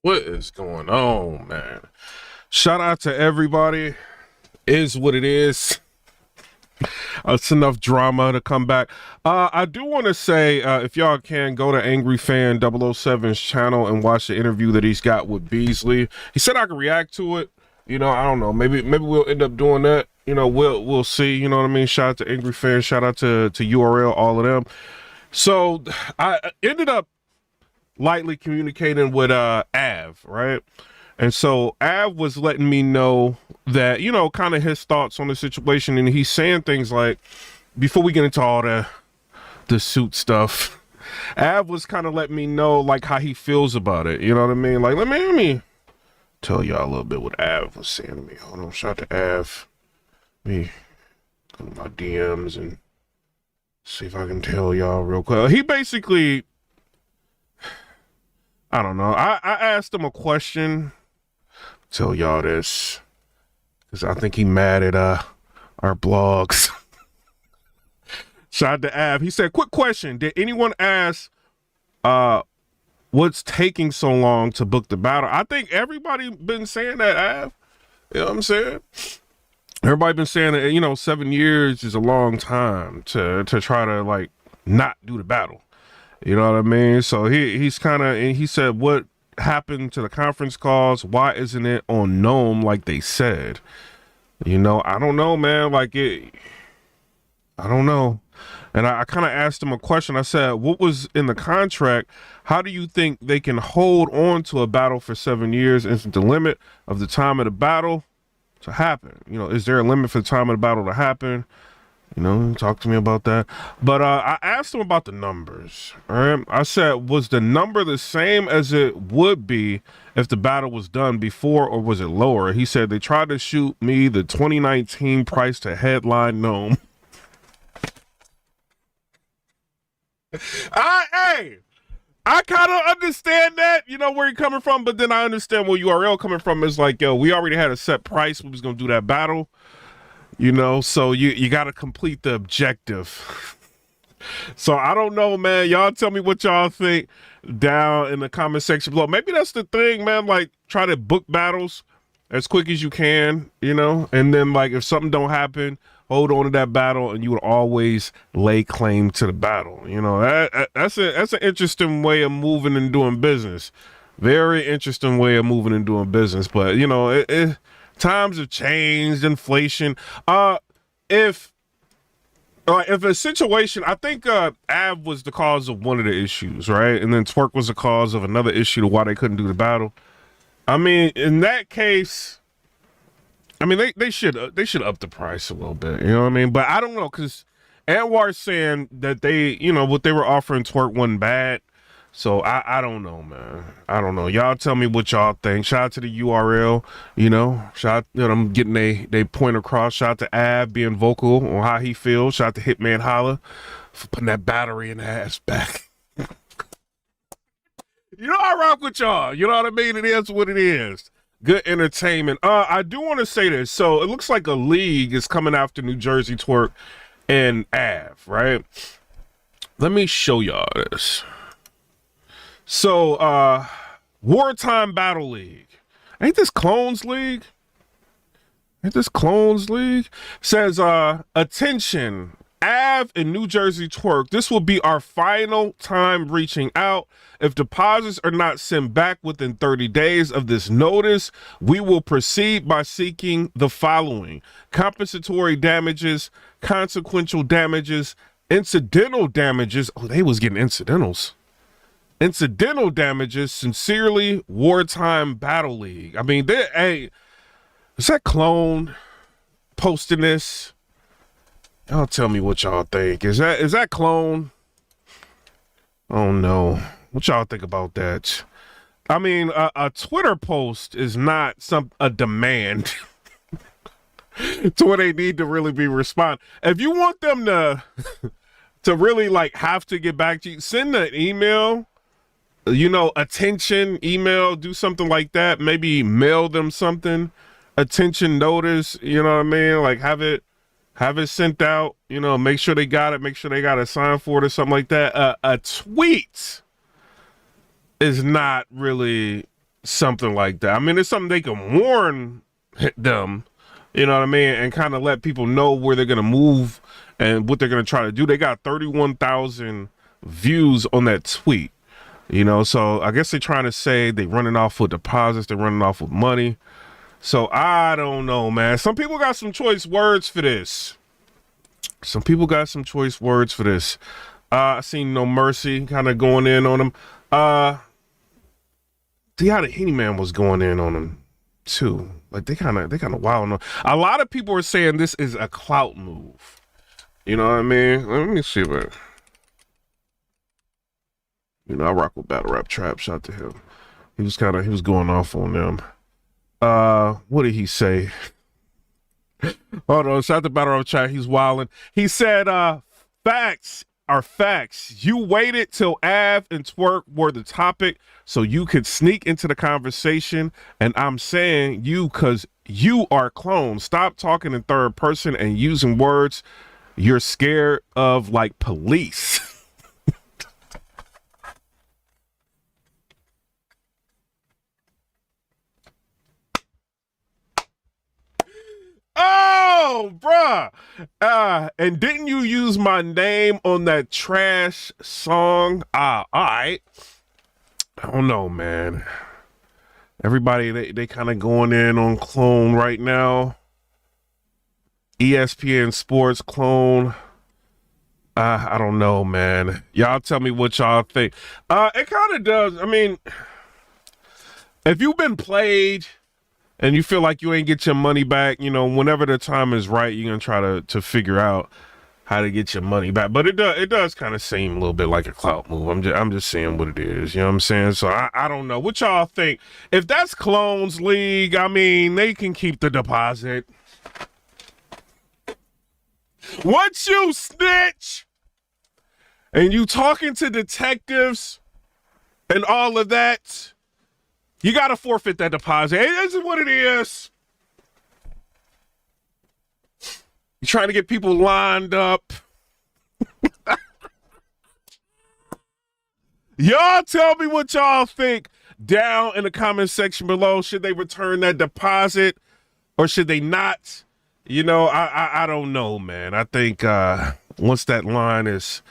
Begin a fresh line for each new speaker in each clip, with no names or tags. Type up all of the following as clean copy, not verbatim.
What is going on, man? Shout out to everybody. Is what it is. It's enough drama to come back. I do want to say, if y'all can, go to Angry Fan 007's channel and watch the interview that he's got with Beasley. He said I could react to it. You know, I don't know. Maybe we'll end up doing that. You know, we'll see. You know what I mean? Shout out to Angry Fan. Shout out to URL, all of them. So I ended up lightly communicating with AVE, right? And so AVE was letting me know that, you know, kind of his thoughts on the situation. And he's saying things like, before we get into all the suit stuff, AVE was kind of letting me know like how he feels about it. You know what I mean? Like, let me tell y'all a little bit what AVE was saying to me. Hold on, shout out to AVE. Let me go to my DMs and see if I can tell y'all real quick. He basically, I don't know. I asked him a question. Tell y'all this, because I think he mad at our blogs. Shout out to Av. He said, quick question. Did anyone ask what's taking so long to book the battle? I think everybody been saying that, Av. You know what I'm saying? Everybody been saying that, you know, 7 years is a long time to try to like not do the battle. You know what I mean? So he's kind of, and he said, what happened to the conference calls? Why isn't it on Gnome like they said? You know, I don't know, man. Like I don't know. And I kind of asked him a question. I said, what was in the contract? How do you think they can hold on to a battle for 7 years? Isn't the limit of the time of the battle to happen? You know, is there a limit for the time of the battle to happen? You know, talk to me about that. But I asked him about the numbers. All right. I said, was the number the same as it would be if the battle was done before, or was it lower? He said they tried to shoot me the 2019 price to headline Gnome. Hey, I kind of understand that, you know, where you're coming from, but then I understand where URL coming from is like, yo, we already had a set price. We was going to do that battle. You know, so you got to complete the objective. So I don't know, man. Y'all tell me what y'all think down in the comment section below. Maybe that's the thing, man. Like, try to book battles as quick as you can, you know, and then like if something don't happen, hold on to that battle, and you would always lay claim to the battle. You know, that's an interesting way of moving and doing business. Very interesting way of moving and doing business. But you know, times have changed, inflation. If a situation, I think Av was the cause of one of the issues, right? And then Twerk was the cause of another issue to why they couldn't do the battle. I mean, in that case, I mean they should up the price a little bit, you know what I mean? But I don't know, because Anwar's saying that they, you know, what they were offering Twerk wasn't bad. So I don't know, man. I don't know. Y'all tell me what y'all think. Shout out to the URL, you know. Shout out to them getting they point across. Shout out to Av being vocal on how he feels. Shout out to Hitman Holla for putting that battery in the ass back. You know, I rock with y'all. You know what I mean? It is what it is. Good entertainment. I do want to say this. So it looks like a league is coming after New Jersey Twerk and Av, right? Let me show y'all this. So, Wartime Battle League. Ain't this Clones League? Says, attention, Av and New Jersey Twerk. This will be our final time reaching out. If deposits are not sent back within 30 days of this notice, we will proceed by seeking the following: compensatory damages, consequential damages, incidental damages. Oh, they was getting incidentals. Incidental damages. Sincerely, Wartime Battle League. I mean, hey, is that Clone posting this? Y'all tell me what y'all think. Is that Clone? Oh no, what y'all think about that? I mean, a Twitter post is not a demand to where they need to really be respond. If you want them to really like have to get back to you, send an email. You know, attention email, do something like that. Maybe mail them something, attention notice, you know what I mean? Like have it sent out, you know, make sure they got it, make sure they got a sign for it or something like that. A tweet is not really something like that. I mean, it's something they can warn them, you know what I mean, and kind of let people know where they're gonna move and what they're gonna try to do. They got 31,000 views on that tweet, you know, so I guess they're trying to say they're running off with deposits, they're running off with money. So I don't know, man. Some people got some choice words for this. Some people got some choice words for this. I seen No Mercy kind of going in on him. The Henny Man was going in on him too. Like they kind of wild. A lot of people are saying this is a clout move. You know what I mean? Let me see what. You know, I rock with Battle Rap Trap. Shout to him. He was going off on them. What did he say? Hold on, shout to Battle Rap Trap. He's wilding. He said, facts are facts. You waited till AVE and Twerk were the topic so you could sneak into the conversation. And I'm saying you because you are clones. Stop talking in third person and using words you're scared of like police. Oh, bruh. And didn't you use my name on that trash song? All right. I don't know, man. Everybody, they kind of going in on Clone right now. ESPN Sports Clone. I don't know, man. Y'all tell me what y'all think. It kind of does. I mean, if you've been played and you feel like you ain't get your money back, you know, whenever the time is right, you're gonna try to figure out how to get your money back. But it does kind of seem a little bit like a clout move. I'm just saying what it is. You know what I'm saying? So I don't know. What y'all think? If that's Clones League, I mean, they can keep the deposit. Once you snitch and you talking to detectives and all of that, you got to forfeit that deposit. It isn't what it is. You're trying to get people lined up. Y'all tell me what y'all think down in the comment section below. Should they return that deposit or should they not? You know, I don't know, man. I think once that line is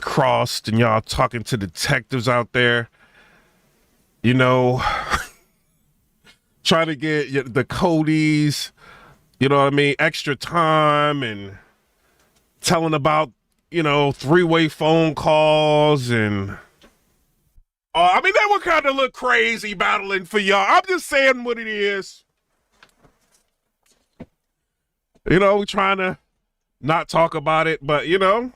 crossed and y'all talking to detectives out there, you know, trying to get the Codys, you know what I mean, extra time and telling about, you know, three-way phone calls and I mean, that would kind of look crazy battling for y'all. I'm just saying what it is. You know, we're trying to not talk about it, but, you know,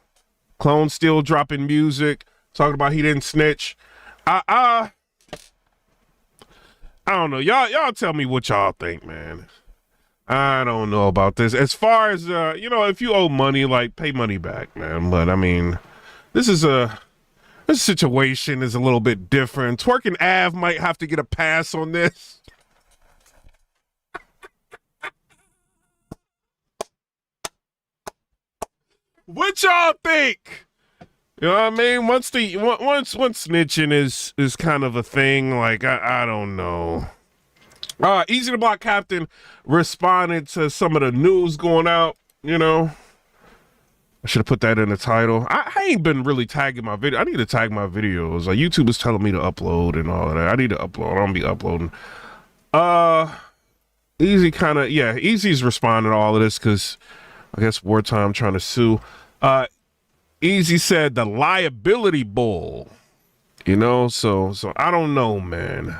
Clone still dropping music, talking about he didn't snitch. I don't know. Y'all tell me what y'all think, man. I don't know about this. As far as, you know, if you owe money, like, pay money back, man. But, I mean, this situation is a little bit different. Twerk and AVE might have to get a pass on this. What y'all think? You know what I mean? Once snitching is kind of a thing, like I don't know. Easy to Block Captain responded to some of the news going out, you know. I should have put that in the title. I ain't been really tagging my video. I need to tag my videos. Like YouTube is telling me to upload and all of that. I need to upload. I don't be uploading. Easy kind of, yeah, Easy's responding to all of this because I guess Wartime trying to sue. Easy said the liability bull, you know, so I don't know, man.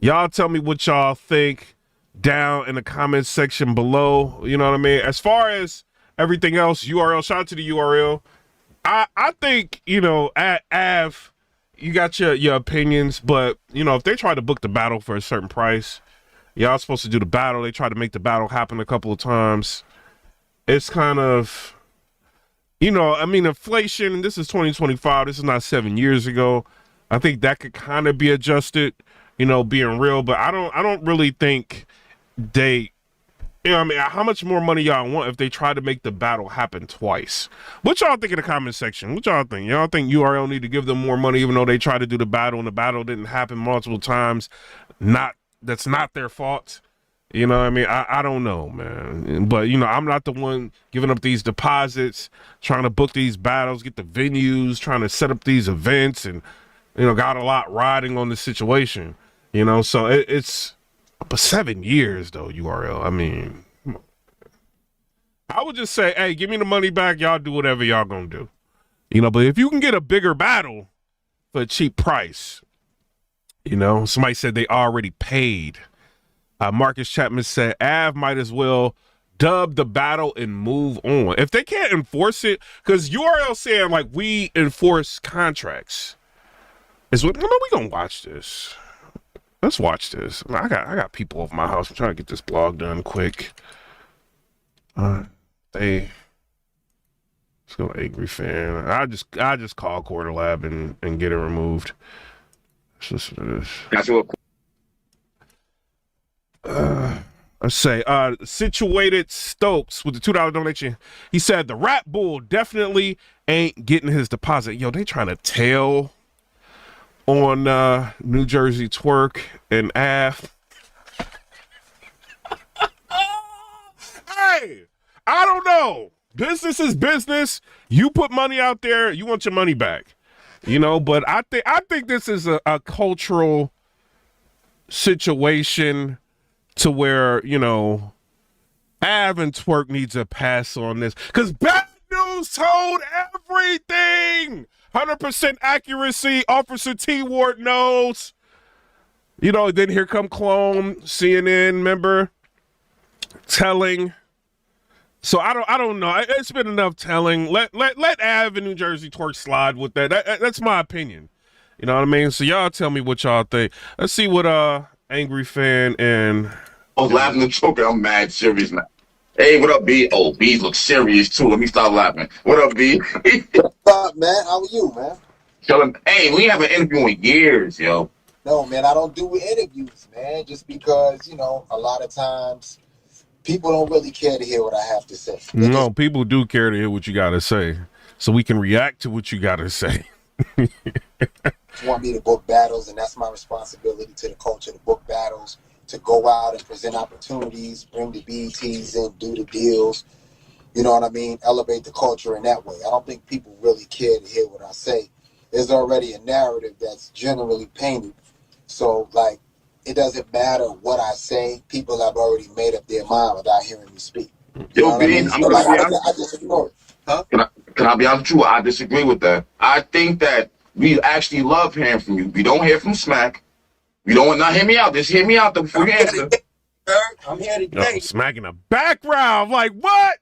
Y'all tell me what y'all think down in the comment section below. You know what I mean? As far as everything else, URL, shout out to the URL. I think, you know, at AVE, you got your opinions, but, you know, if they try to book the battle for a certain price, y'all supposed to do the battle. They try to make the battle happen a couple of times. It's kind of, you know, I mean, inflation, this is 2025. This is not 7 years ago. I think that could kind of be adjusted, you know, being real, but I don't really think they You know what I mean? How much more money y'all want if they try to make the battle happen twice? What y'all think in the comment section? What y'all think? Y'all think URL need to give them more money even though they tried to do the battle and the battle didn't happen multiple times? That's not their fault. You know what I mean? I don't know, man. But, you know, I'm not the one giving up these deposits, trying to book these battles, get the venues, trying to set up these events, and, you know, got a lot riding on the situation. You know, so it's... But 7 years, though, URL. I mean, I would just say, hey, give me the money back. Y'all do whatever y'all gonna do. You know, but if you can get a bigger battle for a cheap price, you know, somebody said they already paid. Marcus Chapman said, Av might as well dub the battle and move on. If they can't enforce it, because URL saying, like, we enforce contracts. Is what, we gonna watch this. Let's watch this. I got people over my house. I'm trying to get this blog done quick. Let's go Angry Fan. I just call Quarter Lab and get it removed. Let's listen to this.
Got you.
Let's say Situated Stokes with the $2 donation. He said the Rat Bull definitely ain't getting his deposit. Yo, they trying to tell on New Jersey Twerk and AVE. Hey, I don't know. Business is business. You put money out there, you want your money back. You know, but I think this is a cultural situation to where, you know, AVE and Twerk needs a pass on this. Because Bad News told everything. 100% accuracy. Officer T Ward knows. You know, then here come Clone, CNN member, telling. So I don't know. It's been enough telling. Let AVE and New Jersey Twerk slide with that. That's my opinion. You know what I mean? So y'all tell me what y'all think. Let's see what Angry Fan and
I was laughing and choking. I'm mad serious now. Hey, what up, B? Oh, B looks serious too. Let me stop laughing. What up, B?
What's up, man? How are you, man?
Chilling. Hey, we haven't interviewed in years, yo.
No, man, I don't do interviews, man, just because, you know, a lot of times people don't really care to hear what I have to say.
No, people do care to hear what you got to say, so we can react to what you got to say.
Want me to book battles, and that's my responsibility to the culture, to book battles, to go out and present opportunities, bring the BETs in, do the deals, you know what I mean? Elevate the culture in that way. I don't think people really care to hear what I say. There's already a narrative that's generally painted. So, like, it doesn't matter what I say. People have already made up their mind without hearing me speak. You
Yo, B, I'm gonna be honest.
I just ignore it. Huh?
Can I be honest with you? I disagree with that. I think that we actually love hearing from you. We don't hear from Smack. You don't want to hear me out. Just hear me out before you answer.
I'm here today.
Yo, Smack in the background. Like, what?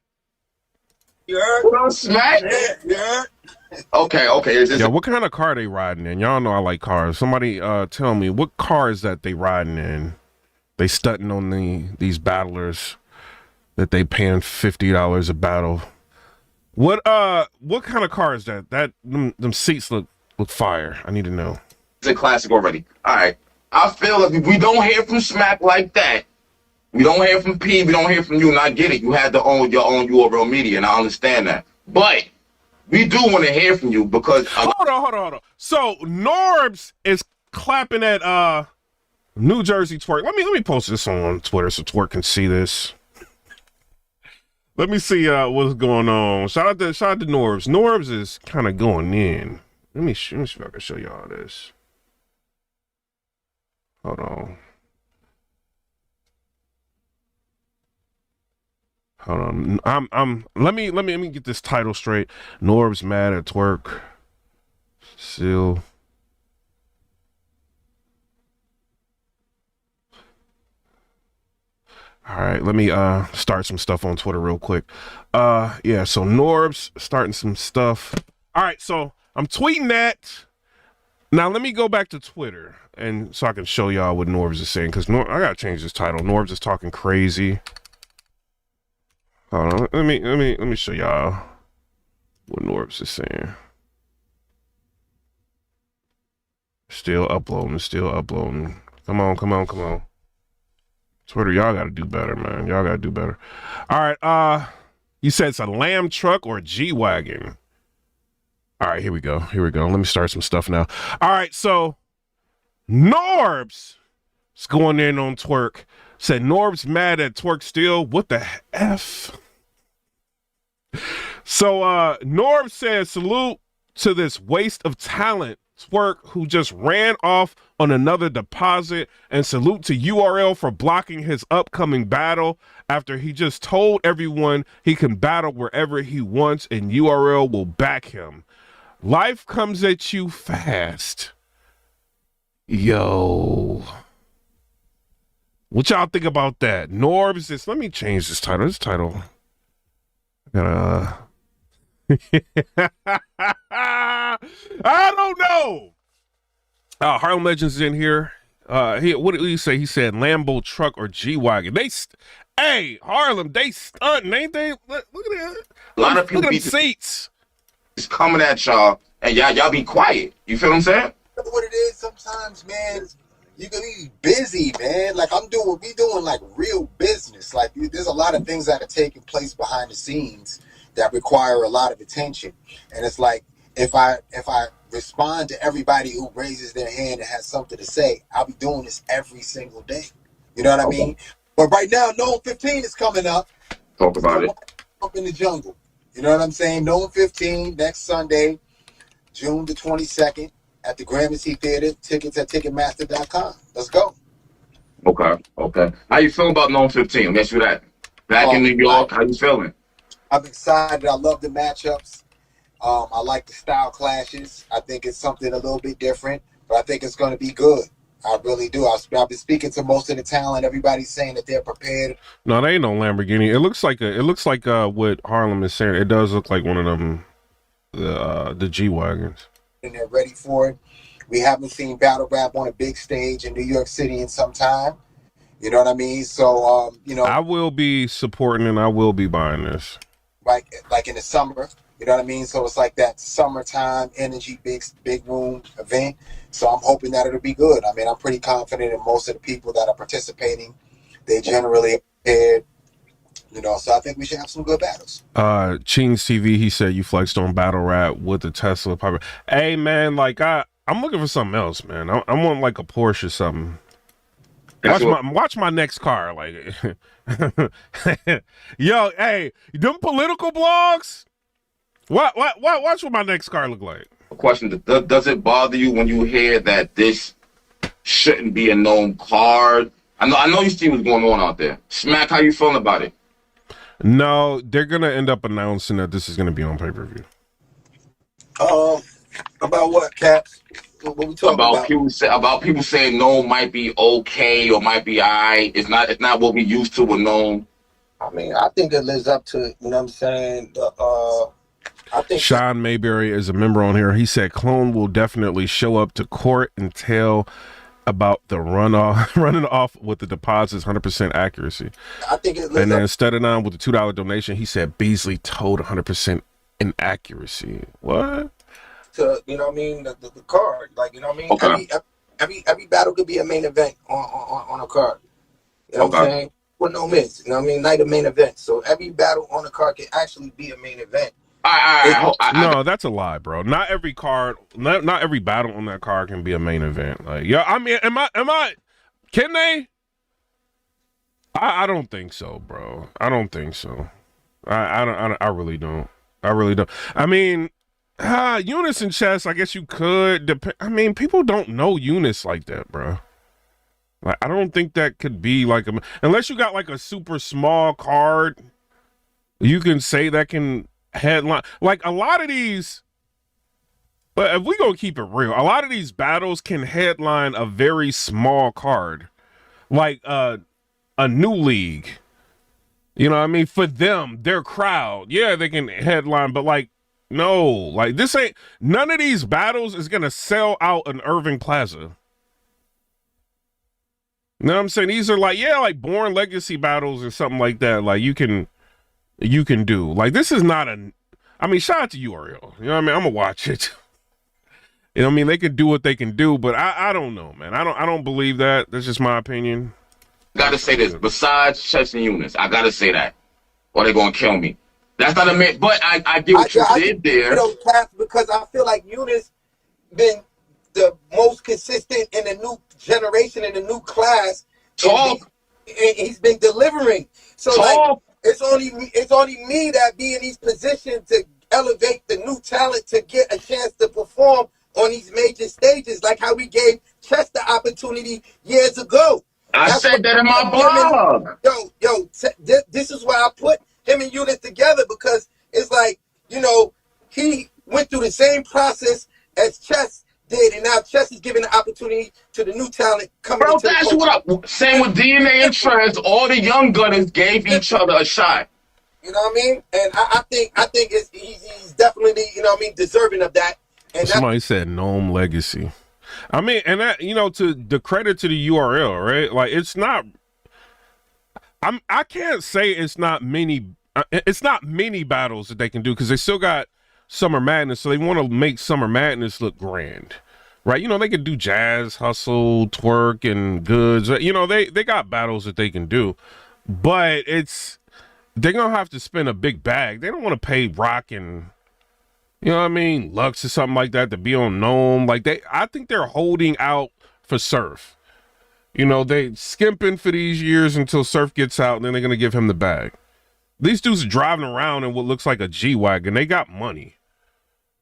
You heard?
What up, Smack?
You heard?
Okay.
Yeah, what kind of car they riding in? Y'all know I like cars. Somebody tell me what car is that they riding in? They stunting on these battlers that they paying $50 a battle. What kind of car is that? Them seats look fire. I need to know.
It's a classic already. All right. I feel if we don't hear from Smack like that, we don't hear from P, we don't hear from you, and I get it. You had to own your own URL media, and I understand that. But we do want to hear from you because
hold on. So Norbs is clapping at New Jersey Twerk. Let me post this on Twitter so Twerk can see this. Let me see what's going on. Shout out to Norbs. Norbs is kind of going in. Let me see if I can show y'all this. Hold on. Let me get this title straight. Norb's mad at Twerk. Still. All right, let me start some stuff on Twitter real quick. Yeah, so Norb's starting some stuff. All right, so I'm tweeting that. Now let me go back to Twitter and so I can show y'all what Norbs is saying, because I gotta change this title. Norbs is talking crazy. Hold on, let me show y'all what Norbs is saying. Still uploading. Come on. Twitter, y'all got to do better, man. Y'all got to do better. All right. You said it's a Lamb truck or a G-Wagon. All right, here we go. Here we go. Let me start some stuff now. All right, so Norbs is going in on Twerk. Said Norbs mad at Twerk still. What the F? So Norbs says salute to this waste of talent, Twerk, who just ran off on another deposit, and salute to URL for blocking his upcoming battle after he just told everyone he can battle wherever he wants and URL will back him. Life comes at you fast. Yo. What y'all think about that? Norbs is, let me change this title. This title. I don't know. Harlem Legends is in here. What did he say? He said Lambo truck or G-Wagon. Hey, Harlem, they stunting, ain't they? Look at that.
A lot of people
look at
be
them seats.
It's coming at y'all, and y'all be quiet. You feel what I'm saying?
You know what it is sometimes, man? You can be busy, man. Like we doing like real business. Like there's a lot of things that are taking place behind the scenes that require a lot of attention. And it's like if I respond to everybody who raises their hand and has something to say, I'll be doing this every single day. You know what I mean? But right now, Known 15 is coming up.
Talk about it.
Up in the jungle. You know what I'm saying? Known 15 next Sunday, June the 22nd at the Gramercy Theater. Tickets at Ticketmaster.com. Let's go.
Okay. How you feeling about Known 15? Let me ask you that. Back in New York, how you feeling?
I'm excited. I love the matchups. I like the style clashes. I think it's something a little bit different, but I think it's going to be good. I really do. I've been speaking to most of the talent. Everybody's saying that they're prepared.
No, they ain't no Lamborghini. It looks like what Harlem is saying. It does look like one of them, the G-Wagons.
And they're ready for it. We haven't seen battle rap on a big stage in New York City in some time. You know what I mean? So,
I will be supporting and I will be buying this.
Like in the summer. You know what I mean? So it's like that summertime energy, big room event. So I'm hoping that it'll be good. I mean, I'm pretty confident in most of the people that are participating. They generally prepared, so I think we should have some good battles.
Ching's TV, he said you flexed on battle rap with the Tesla Piper. Hey man, like I'm looking for something else, man. I want like a Porsche or something. Watch my next car, like yo, hey, them political blogs. Watch what my next car look like.
A question: does it bother you when you hear that this shouldn't be a known card? I know you see what's going on out there. Smack, how you feeling about it?
No, they're gonna end up announcing that this is gonna be on pay-per-view.
About what, Caps? What we talking about?
About people saying Known might be okay or might be alright. It's not what we used to with Known.
I mean, I think it lives up to, you know what I'm saying? I think
Sean Mayberry is a member on here. He said Clone will definitely show up to court and tell about the running off with the deposits, 100% accuracy.
I think it lives
and then
up
studying on with the $2 donation, he said Beasley told 100% inaccuracy. What?
To, you know what I mean, the card. Like, you know what I mean?
Okay.
Every battle could be a main event on a card. You know what I'm saying? With no miss. You know what I mean? Night of main event. So every battle on a card can actually be a main event.
No, that's a lie, bro. Not every card, not every battle on that card can be a main event. Like, yeah, I mean, can they? I don't think so, bro. I don't think so. I really don't. I mean, Eunice and chess, I guess you could. I mean, people don't know Eunice like that, bro. Like, I don't think that could be like unless you got like a super small card, you can say that can headline. Like a lot of these, but if we gonna keep it real, a lot of these battles can headline a very small card, like a new league. You know what I mean? For them, their crowd, yeah, they can headline, but like, no, like this ain't, none of these battles is gonna sell out an Irving Plaza. You know what I'm saying? These are like, yeah, like Born Legacy battles or something like that. Like you can do. Like this is not I mean, shout out to URL. You know what I mean? I'm gonna watch it. You know what I mean? They can do what they can do, but I don't know, man. I don't believe that. That's just my opinion.
Gotta say this. Besides Chess and Eunice, I gotta say that, or they're gonna kill me. That's not a man, but I get what you did there.
You know, Caps, because I feel like Eunice been the most consistent in the new generation, in the new class.
Talk.
And he's been delivering. So
Talk.
like, it's only me that be in these positions to elevate the new talent to get a chance to perform on these major stages, like how we gave Chess the opportunity years ago.
I said that in my blog.
This is why I put him and Eunice together, because it's like, you know, he went through the same process as Chess did, and now Chess is giving the opportunity to the new talent coming.
Bro, that's what same with DNA and Trez. All the young gunners gave each other a shot.
You know what I mean? And I think he's definitely, you know what I mean, deserving of that. And
somebody said Gnome Legacy. I mean, and that, you know, to the credit to the URL, right? Like, it's not. I can't say it's not many battles that they can do, because they still got Summer Madness, so they want to make Summer Madness look grand, right? You know, they could do Jazz, Hustle, Twerk, and Goods. You know, they got battles that they can do, but they're gonna have to spend a big bag. They don't want to pay Rock and, you know what I mean, Lux or something like that to be on Gnome. Like, I think they're holding out for Surf. You know, they skimping for these years until Surf gets out, and then they're gonna give him the bag. These dudes are driving around in what looks like a G-Wagon. They got money.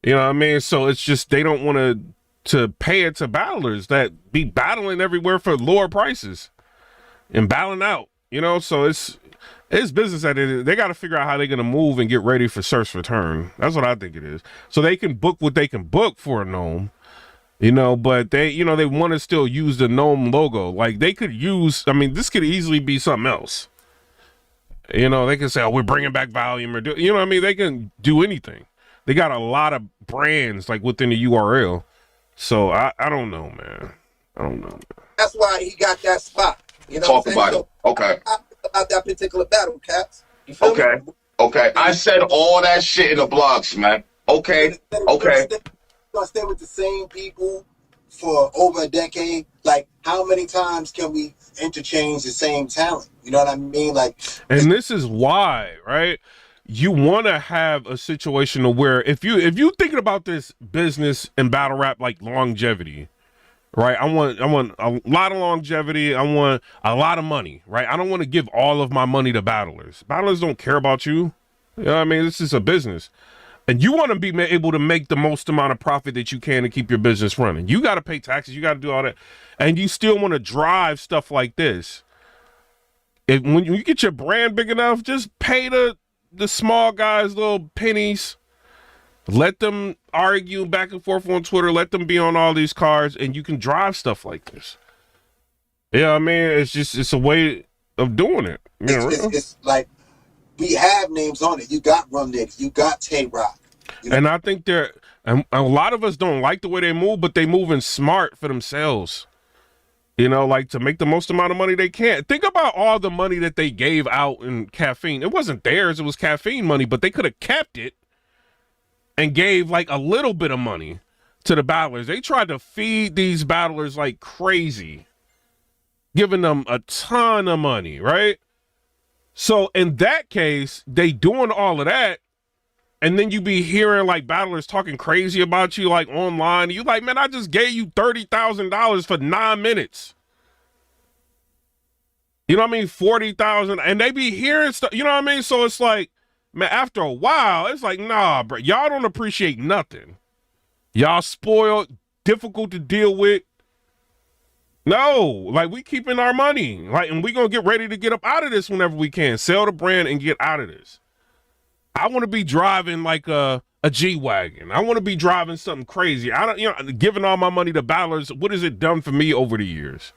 You know what I mean? So it's just they don't want to pay it to battlers that be battling everywhere for lower prices and battling out. You know, so it's business at it. They got to figure out how they're going to move and get ready for Surf's return. That's what I think it is. So they can book what they can book for a Gnome, you know, but they want to still use the Gnome logo. Like, they could use, I mean, this could easily be something else. You know, they can say, oh, we're bringing back Volume, or you know what I mean? They can do anything. They got a lot of brands like within the URL. So I don't know, man. I don't know.
That's why he got that spot. You know,
talk about it. Okay.
About that particular battle, Caps. You feel
okay.
me?
Okay. I said all that shit in the blogs, man. Okay. Okay.
Gonna stay with the same people for over a decade. Like, how many times can we interchange the same talent? You know what I mean? Like,
and this is why, right? You want to have a situation where if you thinking about this business and battle rap like longevity, right? I want a lot of longevity. I want a lot of money, right? I don't want to give all of my money to battlers. Battlers don't care about you. You know what I mean? This is a business. And you want to be able to make the most amount of profit that you can to keep your business running. You got to pay taxes. You got to do all that. And you still want to drive stuff like this. When you get your brand big enough, just pay the small guys little pennies. Let them argue back and forth on Twitter. Let them be on all these cards, and you can drive stuff like this. Yeah, I mean, it's a way of doing it. You know,
it's like, we have names on it. You got Rum Niggas. You got Tay Rock. You know?
And I think and a lot of us don't like the way they move, but they moving smart for themselves. You know, like to make the most amount of money they can. Think about all the money that they gave out in Caffeine. It wasn't theirs. It was Caffeine money, but they could have kept it and gave like a little bit of money to the battlers. They tried to feed these battlers like crazy, giving them a ton of money, right? So in that case, they doing all of that, and then you be hearing like battlers talking crazy about you like online. You like, man, I just gave you $30,000 for 9 minutes. You know what I mean? 40,000, and they be hearing stuff. You know what I mean? So it's like, man, after a while, it's like, nah, bro, y'all don't appreciate nothing. Y'all spoiled, difficult to deal with. No, like, we keeping our money, like, and we gonna get ready to get up out of this whenever we can. Sell the brand and get out of this. I want to be driving like a G-Wagon. I want to be driving something crazy. I don't, you know, giving all my money to battlers. What has it done for me over the years?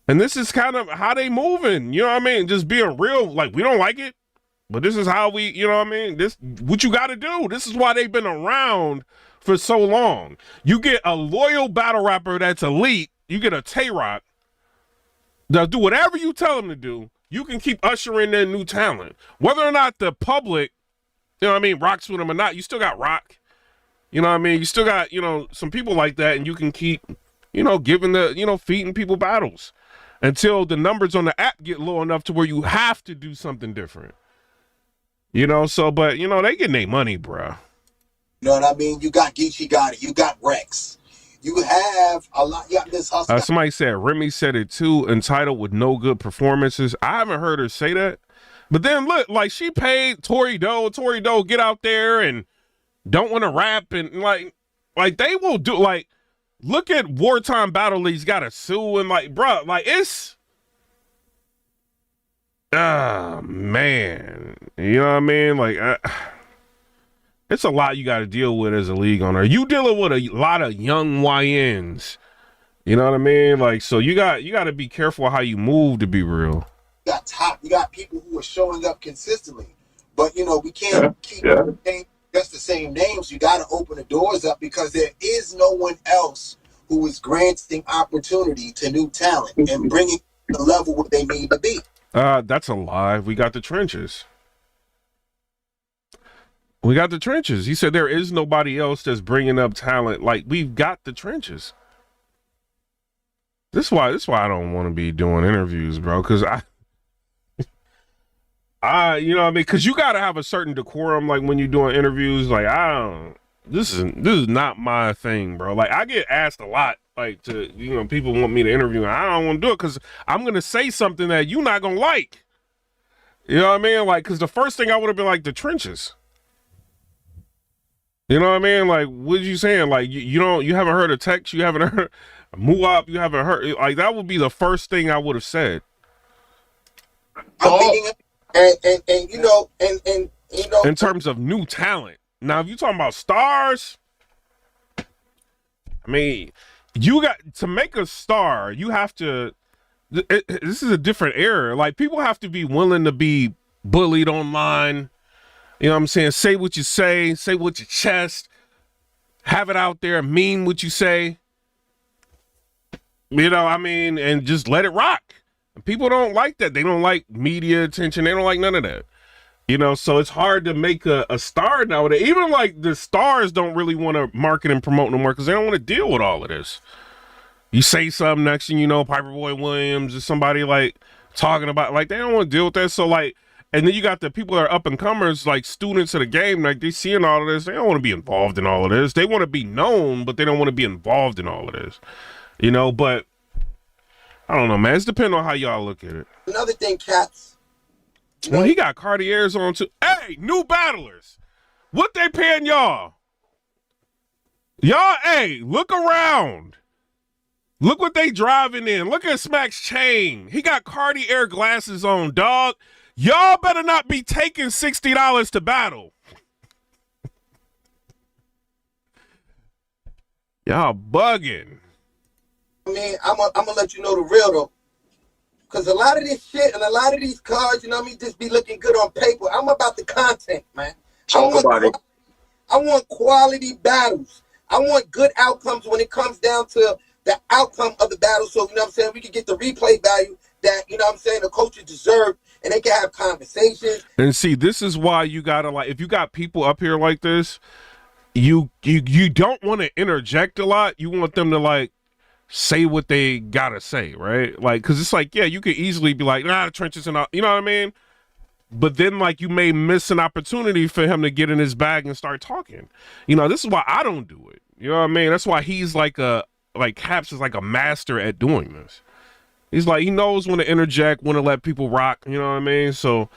And this is kind of how they moving. You know what I mean? Just being real. Like, we don't like it, but this is how we. You know what I mean? This what you got to do. This is why they've been around for so long. You get a loyal battle rapper that's elite. You get a Tay-Rock. They'll do whatever you tell them to do. You can keep ushering in new talent. Whether or not the public, you know what I mean, rocks with them or not, you still got Rock. You know what I mean? You still got, you know, some people like that, and you can keep, you know, giving the, you know, feeding people battles. until the numbers on the app get low enough to where you have to do something different. You know, so, but, you know, they getting their money, bro.
You know what I mean? You got Geechee Gotti, you got Rex. You have a lot. You got this hustle.
Somebody said, Remy said it too, entitled with no good performances. I haven't heard her say that. But then look, like she paid Tory Doe get out there and don't want to rap and like they will do, like, look at Wartime Battle League's got to sue and like, bro, like it's, man, you know what I mean? Like, it's a lot you got to deal with as a league owner. You dealing with a lot of young YNs, you know what I mean? Like, so you got to be careful how you move, to be real.
You got people who are showing up consistently, but you know we can't keep just the same names. You got to open the doors up because there is no one else who is granting opportunity to new talent and bringing the level where they need to be.
That's a lie. We got the trenches. We got the trenches. He said there is nobody else that's bringing up talent. Like, we've got the trenches. This is why I don't want to be doing interviews, bro. Because you know what I mean? Because you got to have a certain decorum, like, when you're doing interviews. Like, this is not my thing, bro. Like, I get asked a lot, like, to, you know, people want me to interview, and I don't want to do it because I'm going to say something that you're not going to like. You know what I mean? Like, because the first thing I would have been like, the trenches. You know what I mean? Like, what are you saying? Like, you haven't heard a text, you haven't heard a Muap, you haven't heard, like, that would be the first thing I would have said.
I'm thinking, and you know, and you know,
in terms of new talent. Now, if you're talking about stars, I mean, you got to make a star. You have to. This is a different era. Like, people have to be willing to be bullied online. You know what I'm saying? Say what you say with your chest, have it out there, mean what you say. You know, I mean, and just let it rock. People don't like that. They don't like media attention. They don't like none of that. You know, so it's hard to make a star nowadays. Even like the stars don't really want to market and promote no more because they don't want to deal with all of this. You say something, next thing you know, PIPERBOY Williams or somebody like talking about, like, they don't want to deal with that. So like, and then you got the people that are up and comers, like students of the game, like they seeing all of this. They don't want to be involved in all of this. They want to be known, but they don't want to be involved in all of this. You know, but I don't know, man. It's depending on how y'all look at it.
Another thing, cats.
Well, he got Cartiers on too. Hey, new battlers. What they paying y'all? Y'all, hey, look around. Look what they driving in. Look at Smack's chain. He got Cartier glasses on, dog. Y'all better not be taking $60 to battle. Y'all bugging.
I mean, I'm gonna let you know the real though, because a lot of this shit and a lot of these cards, you know what I mean, just be looking good on paper. I'm about the content, man. I want quality battles. I want good outcomes when it comes down to the outcome of the battle. So, you know what I'm saying, we can get the replay value that, you know what I'm saying, the coaches deserve, and they can have conversations.
And see, this is why you gotta, like, if you got people up here like this, you don't want to interject a lot. You want them to, like, say what they gotta say, right? Like, because it's like, yeah, you could easily be like, the trenches and all, you know what I mean? But then, like, you may miss an opportunity for him to get in his bag and start talking. You know, this is why I don't do it. You know what I mean? That's why he's like Caps is like a master at doing this. He's like, he knows when to interject, when to let people rock, you know what I mean? So,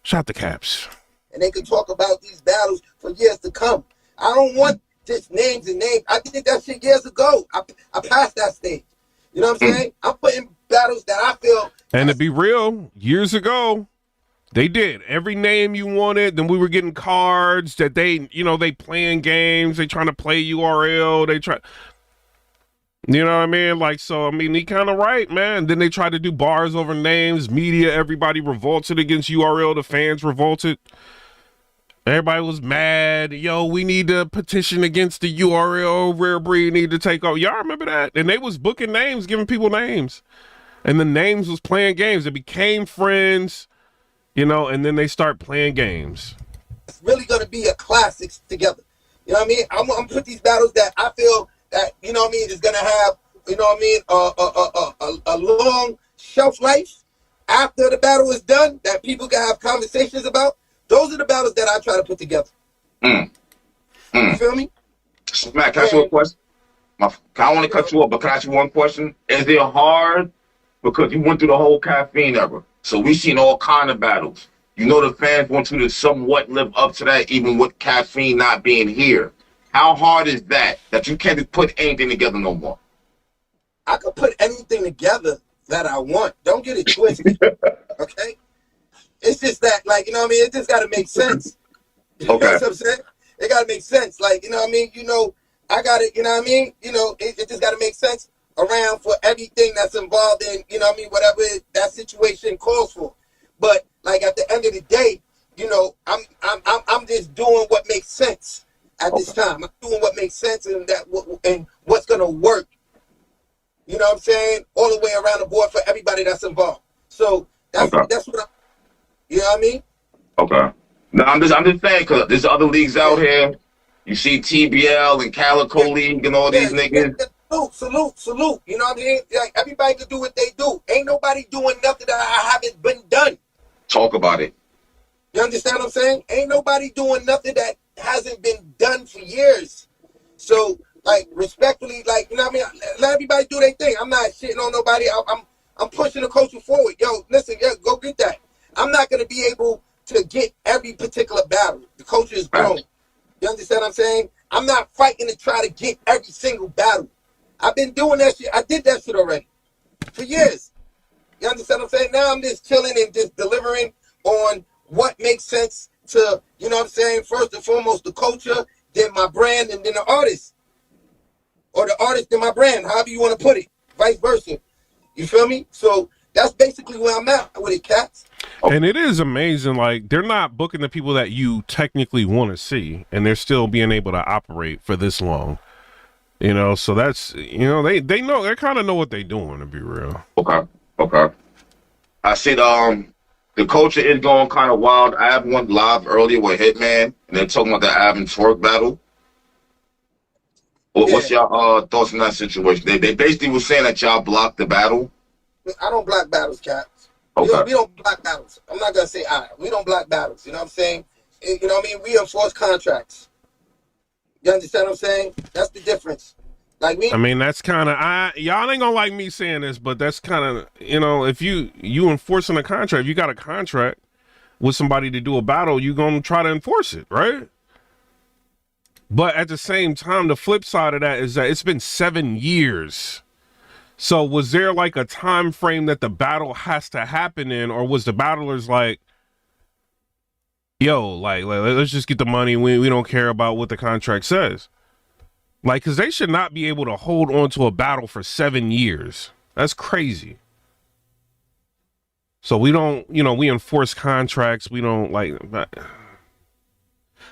shout to Caps.
And they can talk about these battles for years to come. I don't want just names and names. I did that shit years ago. I passed that stage. You know what I'm saying? I'm putting battles that I feel.
And to be real, years ago, they did. Every name you wanted, then we were getting cards that they, you know, they playing games. They trying to play URL. They try, you know what I mean? Like, so, I mean, he kind of right, man. Then they tried to do bars over names. Media, everybody revolted against URL. The fans revolted. Everybody was mad. Yo, we need to petition against the URL. Rare Breed need to take off. Y'all remember that? And they was booking names, giving people names. And the names was playing games. They became friends, you know, and then they start playing games.
It's really going to be a classics together. You know what I mean? I'm going to put these battles that I feel that, you know what I mean, is going to have, you know what I mean, a long shelf life after the battle is done that people can have conversations about. Those are the battles that I try to put together. You feel me?
Smack, can I ask you a question? I want to cut you off, but can I ask you one question? Is it hard? Because you went through the whole caffeine era. So we've seen all kind of battles. You know the fans want you to somewhat live up to that, even with caffeine not being here. How hard is that you can't just put anything together no more?
I could put anything together that I want. Don't get it twisted. Okay? It's just that, like, you know what I mean? It just got to make sense. You know what I'm saying? It got to make sense. Like, you know what I mean? You know, I got it, you know what I mean? You know, it just got to make sense around for everything that's involved in, you know what I mean, whatever that situation calls for. But like at the end of the day, you know, I'm just doing what makes sense at this time. I'm doing what makes sense and what's gonna work. You know what I'm saying? All the way around the board for everybody that's involved. So that's what you know what I mean? Okay.
No, I'm just saying because there's other leagues out here. You see TBL and Calico League and all these niggas.
Salute. You know what I mean? Like, everybody can do what they do. Ain't nobody doing nothing that I haven't been done.
Talk about it.
You understand what I'm saying? Ain't nobody doing nothing that hasn't been done for years. So, like, respectfully, like, you know what I mean? Let everybody do their thing. I'm not shitting on nobody. I'm pushing the culture forward. Yo, listen, go get that. I'm not going to be able to get every particular battle. The culture is grown. You understand what I'm saying? I'm not fighting to try to get every single battle. I've been doing that shit. I did that shit already for years. You understand what I'm saying? Now I'm just chilling and just delivering on what makes sense to, you know what I'm saying, first and foremost, the culture, then my brand, and then the artist. Or the artist and my brand, however you want to put it. Vice versa. You feel me? So that's basically where I'm at with it, cats.
And it is amazing, like, they're not booking the people that you technically want to see, and they're still being able to operate for this long. You know, so that's, you know, they know, they kind of know what they're doing, to be real.
Okay. I said, the culture is going kind of wild. I have one live earlier with Hitman, and they're talking about the A-Twerk battle. What's your thoughts on that situation? They basically were saying that y'all blocked the battle.
I don't block battles, cats.
Okay.
We don't block battles. I'm not going to say we don't block battles. You know what I'm saying? You know what I mean? We enforce contracts. You understand what I'm saying? That's the difference. Like me.
I mean, that's kind of, y'all ain't gonna like me saying this, but that's kind of, you know, if you enforcing a contract, you got a contract with somebody to do a battle, you gonna try to enforce it, right? But at the same time, the flip side of that is that it's been 7 years. So was there like a time frame that the battle has to happen in, or was the battlers like, yo, like let's just get the money. We don't care about what the contract says. Like, because they should not be able to hold on to a battle for 7 years. That's crazy. So we don't, you know, we enforce contracts. We don't like.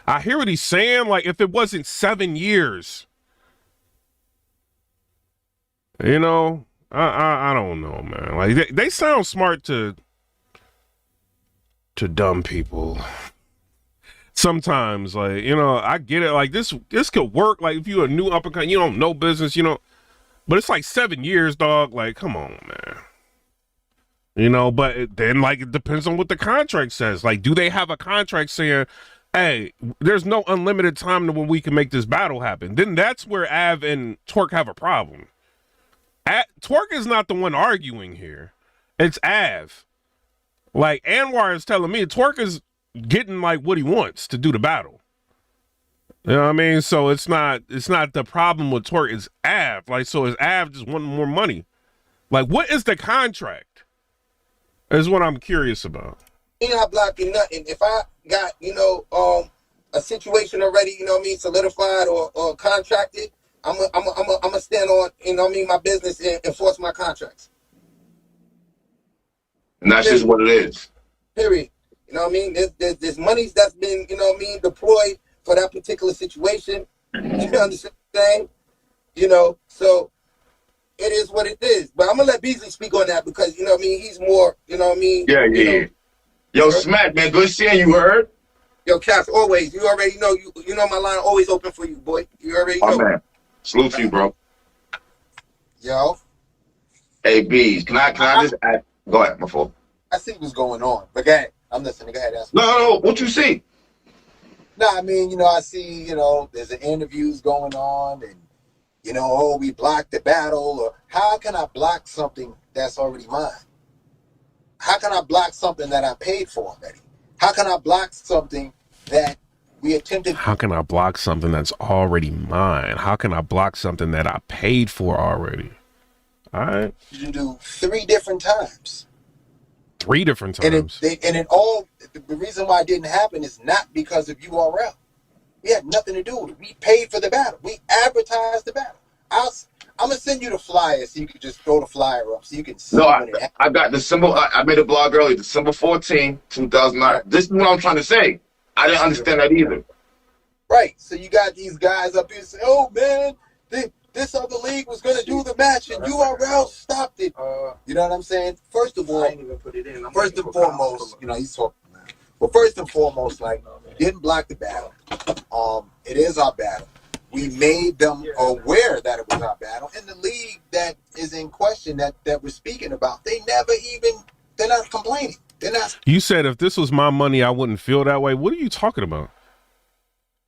I hear what he's saying. Like, if it wasn't 7 years, you know, I don't know, man. Like, they sound smart to dumb people. Sometimes, like, you know, I get it. Like, this could work. Like, if you're a new uppercut, you don't know business, you know. But it's like 7 years, dog. Like, come on, man. You know, but then, like, it depends on what the contract says. Like, do they have a contract saying, hey, there's no unlimited time to when we can make this battle happen? Then that's where Av and Twerk have a problem. Twerk is not the one arguing here. It's Av. Like, Anwar is telling me Twerk is getting like what he wants to do the battle. You know what I mean? So it's not the problem with Twerk, it's Av. Like, so is Av just wanting more money? Like, what is the contract? Is what I'm curious about.
You're not blocking nothing. If I got, you know, a situation already, you know what I mean, solidified or contracted, I'm a stand on, you know what I mean, my business and enforce my contracts.
And that's just what it is.
Period. You know what I mean? There's monies that's been, you know what I mean, deployed for that particular situation. You understand what I'm saying? You know, so it is what it is. But I'm going to let Beasley speak on that because, you know what I mean, he's more, you know what I mean?
Yeah. Yo, Smack, man, good seeing you, heard?
Yo, Caps, always. You already know, you know my line always open for you, boy. You already know.
Oh, man. Salute to you, bro.
Yo.
Hey, Bees, can I just add? Go ahead, my fault.
I see what's going on. But go ahead. I'm listening. Go ahead. Ask me.
No, what you see?
No, I mean, I see, there's an interviews going on and, oh, we blocked the battle. Or how can I block something that's already mine? How can I block something that I paid for already? How can I block something that we attempted?
How can I block something that's already mine? How can I block something that I paid for already? All right.
You do 3 different times.
3 different times.
The reason why it didn't happen is not because of URL. We had nothing to do with it. We paid for the battle. We advertised the battle. I'm gonna send you the flyer so you can just throw the flyer up so you can see.
No,
when it happened.
I got December. I made a blog early, December 14, 2009.
Right.
This is what I'm trying to say. I didn't understand that either.
Right. So you got these guys up here saying, "Oh man, this other league was gonna do the match and URL stopped it." You know what I'm saying? First of all, first and foremost, he's talking. Well, first and foremost, like, we didn't block the battle. It is our battle. We made them aware that it was our battle. And the league that is in question that we're speaking about, they're not complaining. They're not.
You said if this was my money, I wouldn't feel that way. What are you talking about?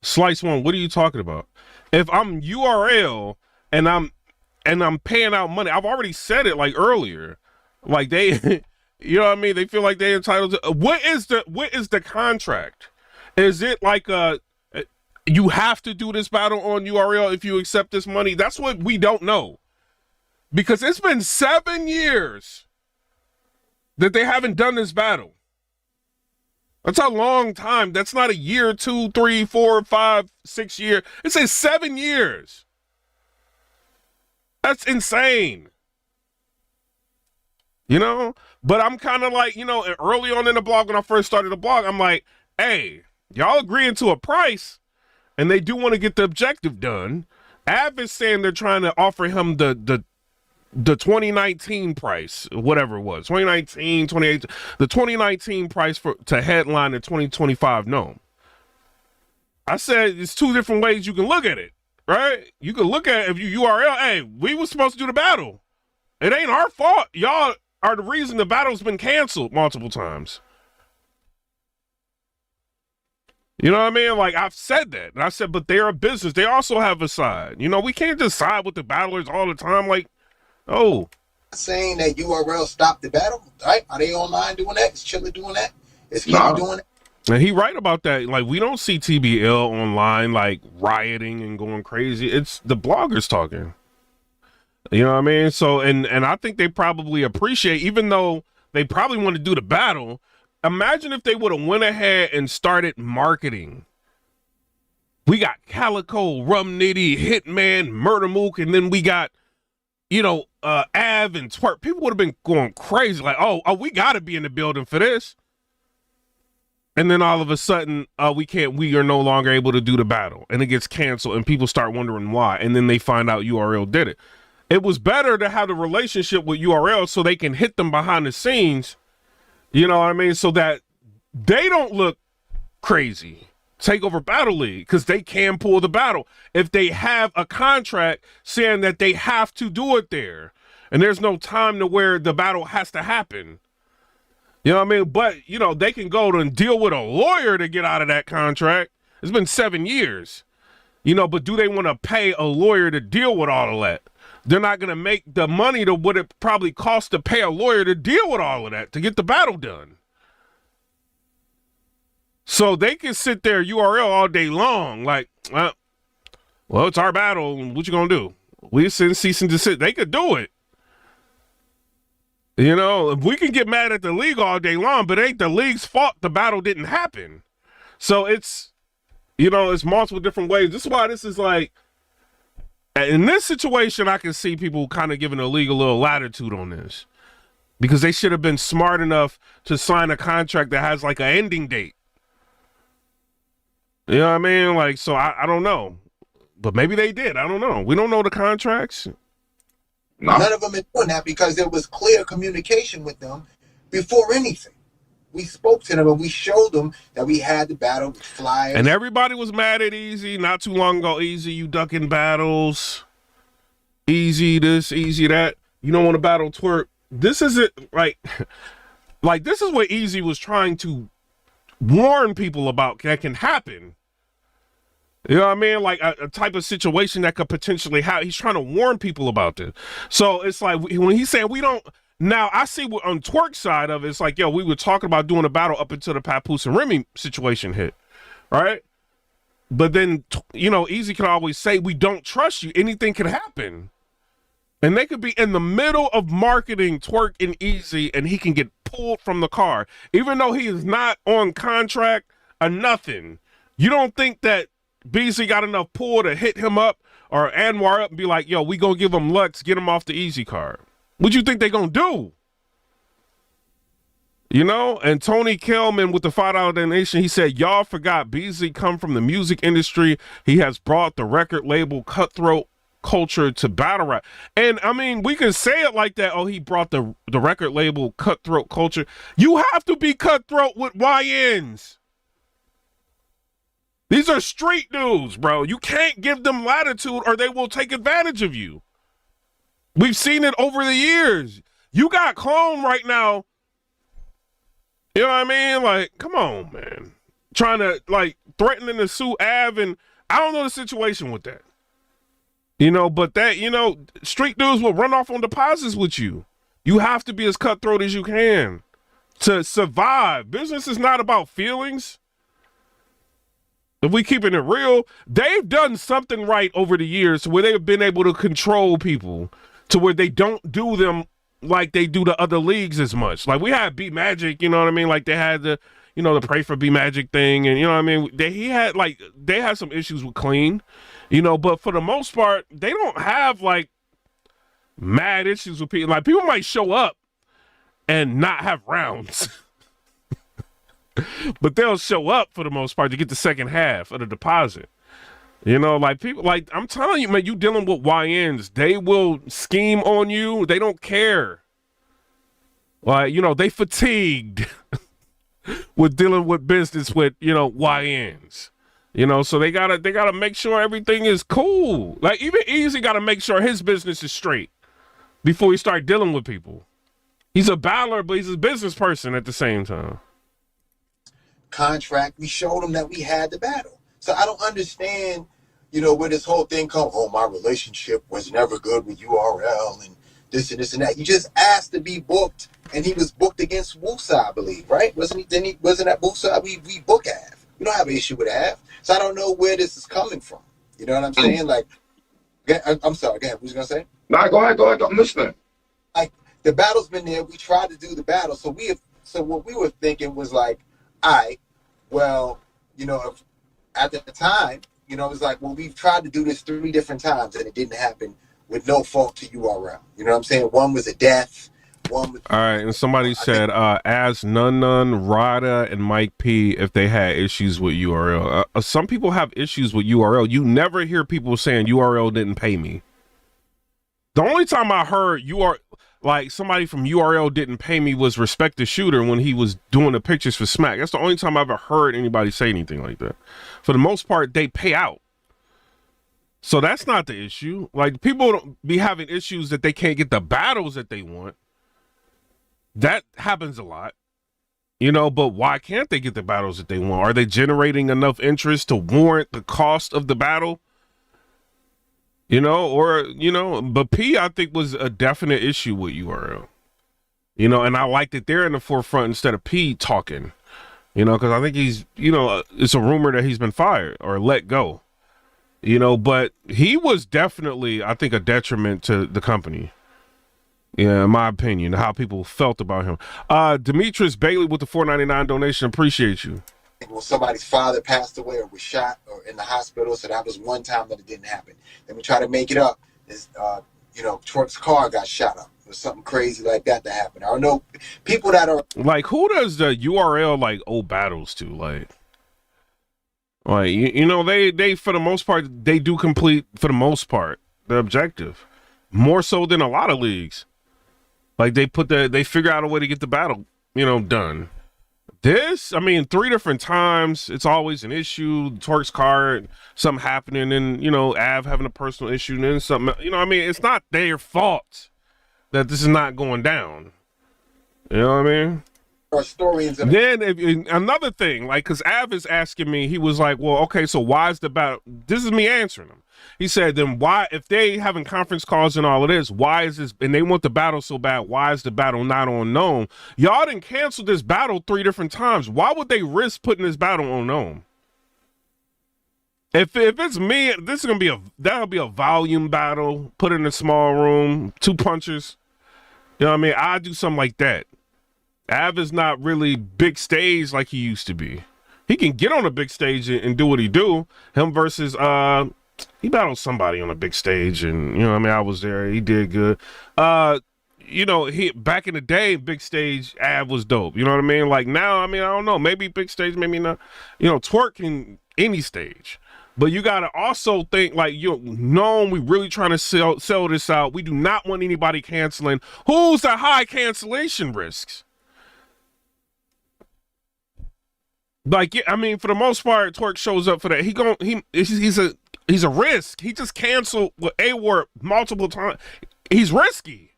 Slice One, what are you talking about? If I'm URL and I'm paying out money, I've already said it like earlier. Like they you know what I mean? They feel like they're entitled to what is the contract? Is it like you have to do this battle on URL if you accept this money? That's what we don't know. Because it's been 7 years that they haven't done this battle. That's a long time. That's not a year, 2, 3, 4, 5, 6 years. It says 7 years. That's insane. But I'm kind of like, early on in the blog, when I first started the blog, I'm like, hey, y'all agreeing to a price and they do want to get the objective done. AVE is saying they're trying to offer him the 2019 price, whatever it was, 2019, 2018, the 2019 price to headline the 2025 Gnome. I said it's 2 different ways you can look at it, right? You can look at it if you URL, hey, we were supposed to do the battle. It ain't our fault. Y'all are the reason the battle's been canceled multiple times. You know what I mean? Like, I've said that. And I said, but they're a business. They also have a side. We can't just side with the battlers all the time. Like, oh.
Saying that URL stopped the battle, right? Are they online doing that? Is Chiller doing that? Is Kenny doing it?
And he right about that. Like, we don't see TBL online, like, rioting and going crazy. It's the bloggers talking. You know what I mean? So, and I think they probably appreciate, even though they probably want to do the battle, imagine if they would have went ahead and started marketing. We got Calico, Rum Nitty, Hitman, Murder Mook, and then we got, AVE and Twerk. People would have been going crazy, like, oh, we got to be in the building for this. And then all of a sudden, we are no longer able to do the battle, and it gets canceled, and people start wondering why, and then they find out URL did it. It was better to have the relationship with URL so they can hit them behind the scenes, you know what I mean, so that they don't look crazy. Takeover Battle League, because they can pull the battle if they have a contract saying that they have to do it there, and there's no time to where the battle has to happen. You know what I mean? But, they can go and deal with a lawyer to get out of that contract. It's been 7 years. But do they want to pay a lawyer to deal with all of that? They're not going to make the money to what it probably costs to pay a lawyer to deal with all of that, to get the battle done. So they can sit there URL all day long, like, well, it's our battle. What you going to do? We send cease and desist. They could do it. If we can get mad at the league all day long, but it ain't the league's fault the battle didn't happen. So it's, it's multiple different ways. This is why this is like, in this situation, I can see people kind of giving the league a little latitude on this, because they should have been smart enough to sign a contract that has like an ending date. You know what I mean? Like, so I don't know, but maybe they did. I don't know. We don't know the contracts.
No. None of them is doing that because there was clear communication with them before anything. We spoke to them and we showed them that we had the battle with flyers.
And everybody was mad at EAZY not too long ago. EAZY, you ducking battles. EAZY this, EAZY that. you don't want to battle Twerk. This isn't like this is what EAZY was trying to warn people about that can happen. You know what I mean? Like a type of situation that could potentially happen. He's trying to warn people about this. So it's like when he's saying we don't. Now I see what on Twerk's side of it, it's like, yo, we were talking about doing a battle up until the Papoose and Remy situation hit, right? But then, you know, EAZY can always say we don't trust you. Anything can happen. And they could be in the middle of marketing Twerk and EAZY, and he can get pulled from the car, even though he is not on contract or nothing. You don't think that Beasley got enough pull to hit him up or Anwar up and be like, yo, we gonna give him Lux, get him off the EAZY card? What you think they gonna do? You know? And Tony Kelman with the $5 donation, he said, y'all forgot Beasley come from the music industry. He has brought the record label cutthroat culture to battle rap. And I mean, we can say it like that. Oh, he brought the record label cutthroat culture. You have to be cutthroat with YNs. These are street dudes, bro. You can't give them latitude or they will take advantage of you. We've seen it over the years. You got Clone right now. You know what I mean? Like, come on, man. Trying to, like, threatening to sue AVE, and I don't know the situation with that. You know, but that, you know, street dudes will run off on deposits with you. You have to be as cutthroat as you can to survive. Business is not about feelings. If we keeping it real, they've done something right over the years where they've been able to control people to where they don't do them like they do the other leagues as much. Like we had B Magic, you know what I mean? Like they had the, you know, the Pray for B Magic thing, and you know what I mean? They had some issues with Clean, you know, but for the most part, they don't have like mad issues with people. Like people might show up and not have rounds. But they'll show up for the most part to get the second half of the deposit. You know, like people, like I'm telling you, man, you dealing with YNs, they will scheme on you. They don't care. Like, you know, they fatigued with dealing with business with, you know, YNs. You know, so they gotta make sure everything is cool. Like even EAZY gotta make sure his business is straight before he start dealing with people. He's a battler, but he's a business person at the same time.
Contract, we showed them that we had the battle. So I don't understand, you know, where this whole thing come, oh, my relationship was never good with URL and this and this and that. You just asked to be booked, and he was booked against Wusa, I believe, right? Wasn't that Wusa? We book AVE. We don't have an issue with AVE. So I don't know where this is coming from. You know what I'm saying? Like, I'm sorry, go ahead. What was you going to say?
No, go ahead. I'm listening.
Like, the battle's been there. We tried to do the battle. So what we were thinking was like, all right, well, you know, at the time, you know, it was like, well, we've tried to do this 3 different times and it didn't happen with no fault to URL. You know what I'm saying? One was a death. One was, all
right, and somebody said, ask Nun, Rada, and Mike P if they had issues with URL. Some people have issues with URL. You never hear people saying URL didn't pay me. The only time I heard like somebody from URL didn't pay me was Respect the Shooter when he was doing the pictures for Smack. That's the only time I've ever heard anybody say anything like that. For the most part, they pay out. So that's not the issue. Like people don't be having issues that they can't get the battles that they want. That happens a lot, you know, but why can't they get the battles that they want? Are they generating enough interest to warrant the cost of the battle? You know, or, you know, but P, I think, was a definite issue with URL. You know, and I like that they're in the forefront instead of P talking, you know, because I think he's, you know, it's a rumor that he's been fired or let go, you know, but he was definitely, I think, a detriment to the company. Yeah, in my opinion, how people felt about him. Demetrius Bailey with the $4.99 donation. Appreciate you.
Well, somebody's father passed away or was shot or in the hospital, so that was one time that it didn't happen. Then we try to make it up. You know, Twerk's car got shot up or something crazy like that happened. I don't know people that are
like, who does the URL like old battles to? Like you know, they for the most part they do complete for the most part the objective more so than a lot of leagues. Like they figure out a way to get the battle, you know, done. This, I mean, 3 different times, it's always an issue. Twerk's card, something happening, and, you know, AVE having a personal issue, and then something, you know, I mean, it's not their fault that this is not going down. You know what I mean?
Historians.
Then another thing, like, because Av is asking me, he was like, well, okay, so why is the battle? This is me answering him. He said, then why, if they having conference calls and all of this, why is this, and they want the battle so bad, why is the battle not on Gnome? Y'all didn't cancel this battle 3 different times. Why would they risk putting this battle on Gnome? If it's me, this is gonna be that'll be a volume battle, put in a small room, 2 punches. You know what I mean? I do something like that. Av is not really big stage like he used to be. He can get on a big stage and do what he do. Him versus he battled somebody on a big stage, and you know what I mean, I was there. He did good. You know, he back in the day, big stage Av was dope. You know what I mean? Like now, I mean, I don't know. Maybe big stage, maybe not. You know, Twerk in any stage. But you gotta also think like, you know, we really trying to sell this out. We do not want anybody canceling. Who's the high cancellation risks? Like, I mean, for the most part, Twerk shows up for that. He's a risk. He just canceled with A-Twerk multiple times. He's risky.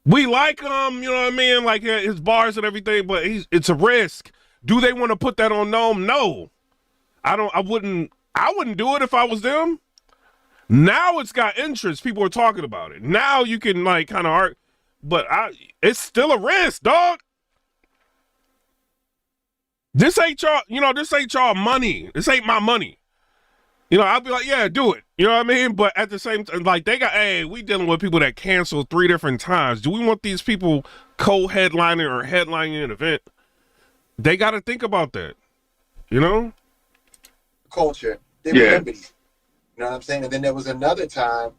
We like him, you know what I mean? Like his bars and everything, but it's a risk. Do they want to put that on Gnome? No. I wouldn't do it if I was them. Now it's got interest. People are talking about it. Now you can like kind of argue, but it's still a risk, dog. This ain't y'all, you know, this ain't y'all money. This ain't my money. You know, I'll be like, yeah, do it. You know what I mean? But at the same time, like hey, we dealing with people that cancel 3 different times. Do we want these people co-headlining or headlining an event? They got to think about that. You know?
Culture. They remember these. You know what I'm saying? And then there was another time,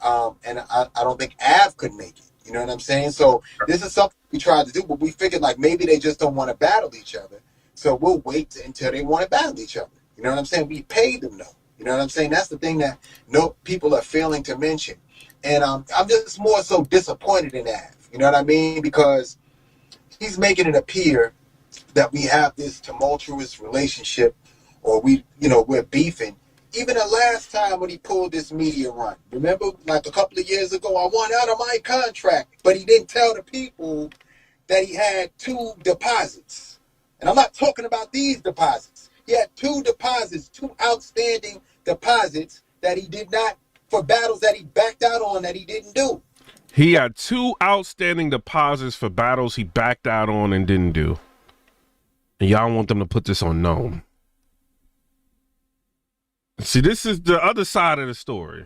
and I don't think Av could make it. You know what I'm saying? So this is something we tried to do, but we figured like maybe they just don't want to battle each other. So we'll wait until they want to battle each other. You know what I'm saying? We paid them though. You know what I'm saying? That's the thing that people are failing to mention. And I'm just more so disappointed in Av. You know what I mean? Because he's making it appear that we have this tumultuous relationship, or we're beefing. Even the last time when he pulled this media run, remember, like a couple of years ago, I want out of my contract, but he didn't tell the people that he had 2 deposits. And I'm not talking about these deposits. He had 2 deposits, 2 outstanding deposits that he did not, for battles that he backed out on that he didn't do.
He had 2 outstanding deposits for battles he backed out on and didn't do. And y'all want them to put this on Gnome. See, this is the other side of the story,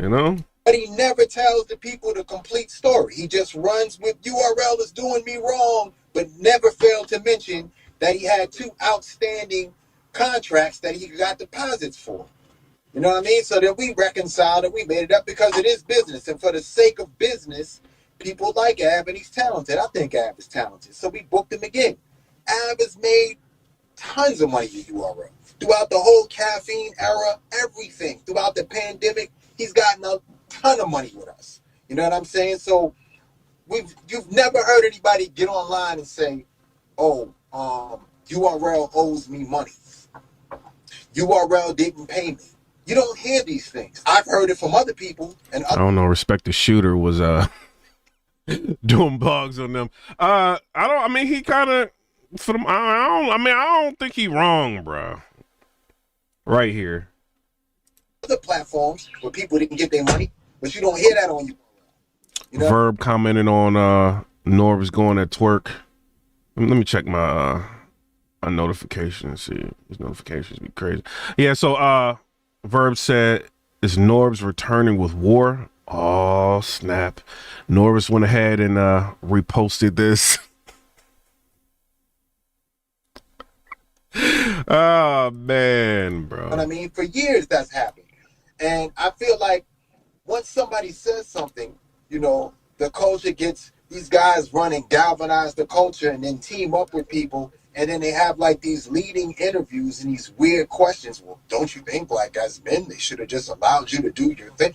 you know?
But he never tells the people the complete story. He just runs with URL is doing me wrong, but never failed to mention that he had 2 outstanding contracts that he got deposits for. You know what I mean? So that we reconciled it, we made it up because it is business. And for the sake of business, people like Av, and he's talented. I think Av is talented. So we booked him again. Av has made tons of money with URL. Throughout the whole caffeine era, everything. Throughout the pandemic, he's gotten a ton of money with us. You know what I'm saying? So you've never heard anybody get online and say, oh, URL owes me money. URL didn't pay me. You don't hear these things. I've heard it from other people. And
I don't know. Respect the Shooter was doing blogs on them. I mean, he kind of for them. I don't think he wrong, bro. Right here.
Other platforms where people didn't get their money, but you don't hear that on URL. You know?
Verb commented on Norb's going at Twerk. Let me check my notifications. See, his notifications be crazy. Yeah, so Verb said, is Norbs returning with war? Oh, snap. Norbs went ahead and reposted this. Oh, man, bro.
But I mean, for years that's happened. And I feel like once somebody says something, you know, the culture gets, these guys run and galvanize the culture and then team up with people. And then they have like these leading interviews and these weird questions. Well, don't you think like as men, they should have just allowed you to do your thing?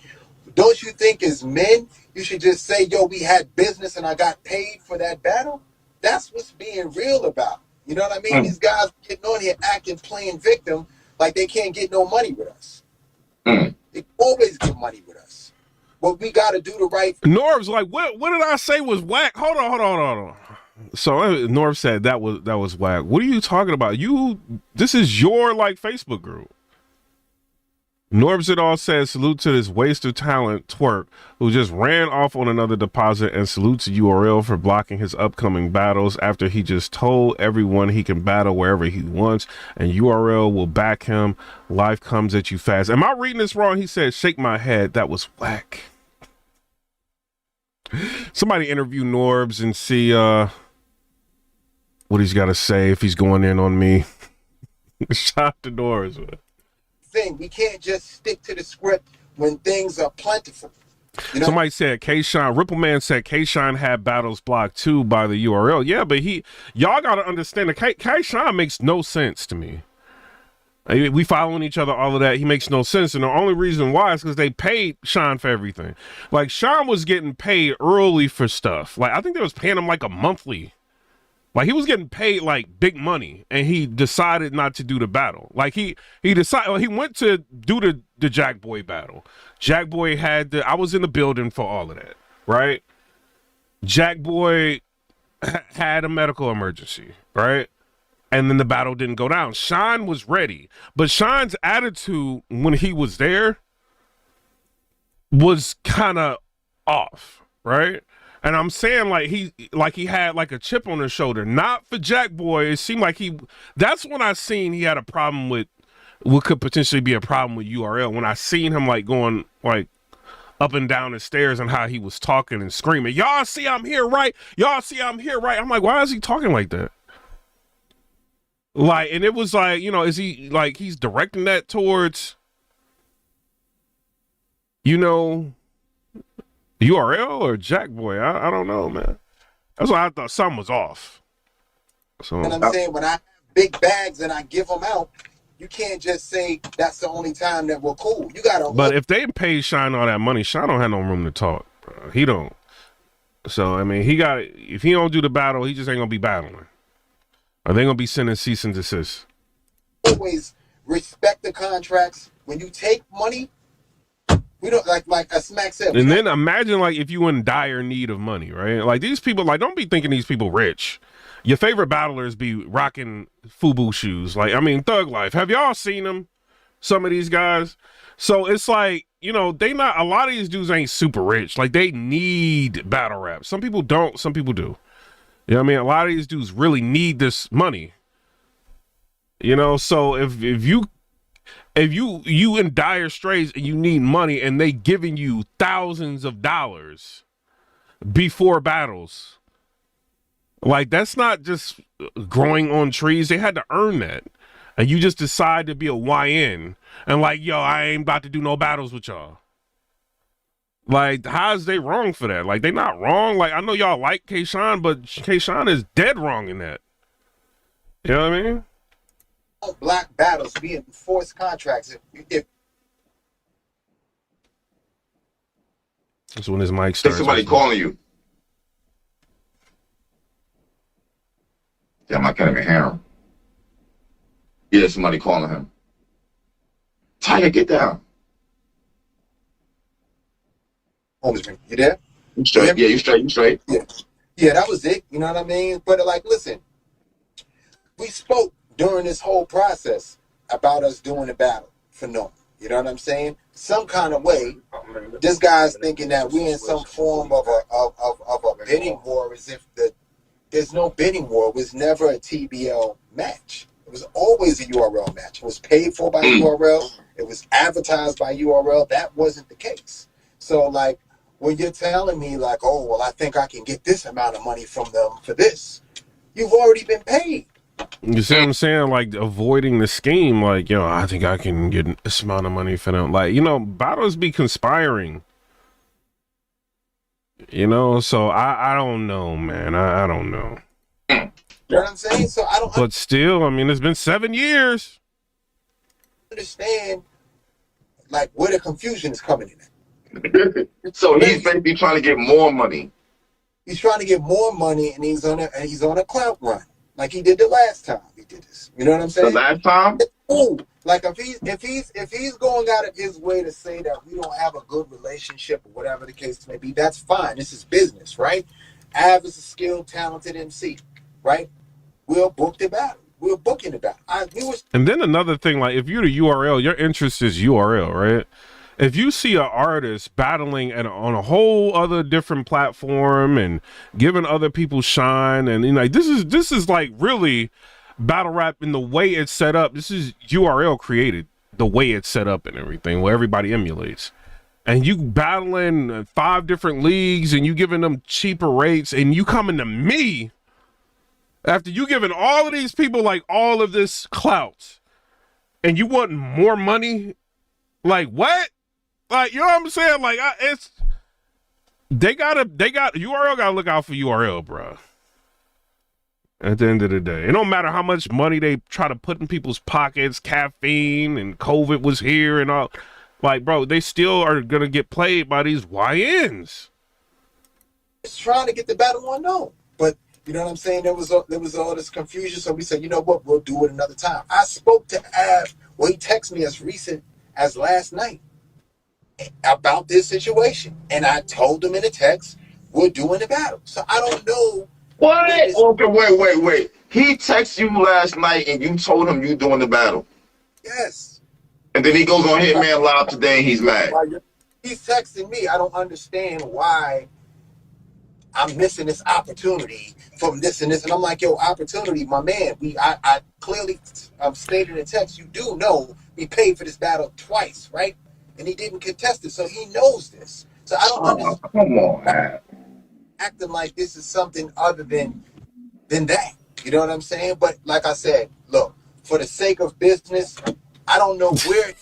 Don't you think as men, you should just say, yo, we had business and I got paid for that battle? That's what's being real about. You know what I mean? These guys getting on here acting, playing victim like they can't get no money with us. They always get money with us. but we got to do the right thing.
Norb's like, what did I say was whack? Hold on. So Norv said that was whack. What are you talking about? This is your like Facebook group. Norbs it all says, salute to this waste of talent, Twerk, who just ran off on another deposit, and salute to URL for blocking his upcoming battles after he just told everyone he can battle wherever he wants, and URL will back him. Life comes at you fast. Am I reading this wrong? He said, shake my head. That was whack. Somebody interview Norbs and see what he's got to say if he's going in on me. Shot the doors.
Thing. We can't just stick to the script when things are plentiful. You know?
Somebody said K-Shine, Rippleman said K-Shine had battles blocked too by the URL. Yeah, but y'all got to understand that K-Shine makes no sense to me. We following each other, all of that. He makes no sense. And the only reason why is because they paid Shine for everything. Like, Shine was getting paid early for stuff. Like, I think they was paying him like a monthly. Like, he was getting paid like big money, and he decided not to do the battle. Like, he decided, well, he went to do the Jack Boy battle. Jack Boy I was in the building for all of that, right? Jack Boy had a medical emergency, right? And then the battle didn't go down. Shine was ready, but Shine's attitude when he was there was kind of off, right? And I'm saying like he had like a chip on his shoulder, not for Jack Boy. It seemed like that's when I seen he had a problem with what could potentially be a problem with URL. When I seen him like going like up and down the stairs and how he was talking and screaming, y'all see I'm here, right? Y'all see I'm here, right? I'm like, why is he talking like that? Like, and it was like, you know, is he like, he's directing that towards, you know, URL or Jack Boy? I don't know, man. That's why I thought something was off. So,
and I'm saying when I have big bags and I give them out, you can't just say that's the only time that we're cool. You gotta.
But if they pay Shine all that money, Shine don't have no room to talk, bro. He don't. So I mean, if he don't do the battle, he just ain't gonna be battling. Are they gonna be sending cease and desist?
Always respect the contracts. When you take money, we don't like a Smack said.
And then imagine like if you in dire need of money, right? Like these people, like don't be thinking these people rich. Your favorite battlers be rocking FUBU shoes. Like, I mean, Thug Life. Have y'all seen them? Some of these guys. So it's like, you know, a lot of these dudes ain't super rich. Like they need battle rap. Some people don't, some people do. You know what I mean? A lot of these dudes really need this money. You know, so if you in dire straits and you need money and they giving you thousands of dollars before battles, like that's not just growing on trees. They had to earn that. And you just decide to be a YN and like, yo, I ain't about to do no battles with y'all. Like, how is they wrong for that? Like, they not wrong. Like, I know y'all like K-Shine, but K-Shine is dead wrong in that. You know what I mean?
Black battles being forced contracts.
That's when his mic starts.
Somebody calling you. Damn, I can't even hear him. Yeah, somebody calling him. Tiger, get down.
You there?
You straight? Yeah, you straight. You straight?
Yeah, that was it. You know what I mean? But like, listen, we spoke during this whole process about us doing a battle for no. You know what I'm saying? Some kind of way, this guy's thinking that we in some form of a bidding war, as if there's no bidding war. It was never a TBL match. It was always a URL match. It was paid for by URL. It was advertised by URL. That wasn't the case. So like, when you're telling me like, oh, well, I think I can get this amount of money from them for this, you've already been paid.
You see what I'm saying? Like avoiding the scheme. Like, yo, I think I can get this amount of money for them. Like, you know, battles be conspiring. You know, so I don't know, man. I don't know.
You know what I'm saying? So I don't.
But still, I mean, it's been 7 years.
Understand, like where the confusion is coming in.
So he's basically trying to get more money.
He's trying to get more money, and he's on a clout run, like he did the last time he did this. You know what I'm saying?
The last time?
Ooh, like if he's going out of his way to say that we don't have a good relationship or whatever the case may be, that's fine. This is business, right? Av is a skilled, talented MC, right? We'll book the battle. We're booking the battle.
And then another thing, like if you're the URL, your interest is URL, right? If you see an artist battling on a whole other different platform and giving other people shine, and like this is like really battle rap in the way it's set up. This is URL created the way it's set up and everything, where everybody emulates. And you battling 5 different leagues and you giving them cheaper rates, and you coming to me after you giving all of these people like all of this clout, and you want more money? Like what? Like, you know what I'm saying? Like they got URL gotta look out for URL, bro. At the end of the day, it don't matter how much money they try to put in people's pockets, caffeine and COVID was here and all. Like, bro, they still are gonna get played by these YNs.
It's trying to get the battle unknown, but you know what I'm saying? There was all this confusion, so we said, you know what, we'll do it another time. I spoke to Av. Well, he texted me as recent as last night about this situation, and I told him in a text we're doing the battle. So I don't know.
What? Okay, wait. He texted you last night and you told him you doing the battle.
Yes.
And then he goes on Hitman Live today and he's mad.
He's texting me. I don't understand why I'm missing this opportunity from this and this. And I'm like, yo, opportunity, my man. I clearly stated in text, you do know we paid for this battle twice, right? And he didn't contest it, so he knows this. So I don't understand.
Come on, man.
Acting like this is something other than that. You know what I'm saying? But like I said, look, for the sake of business, I don't know where.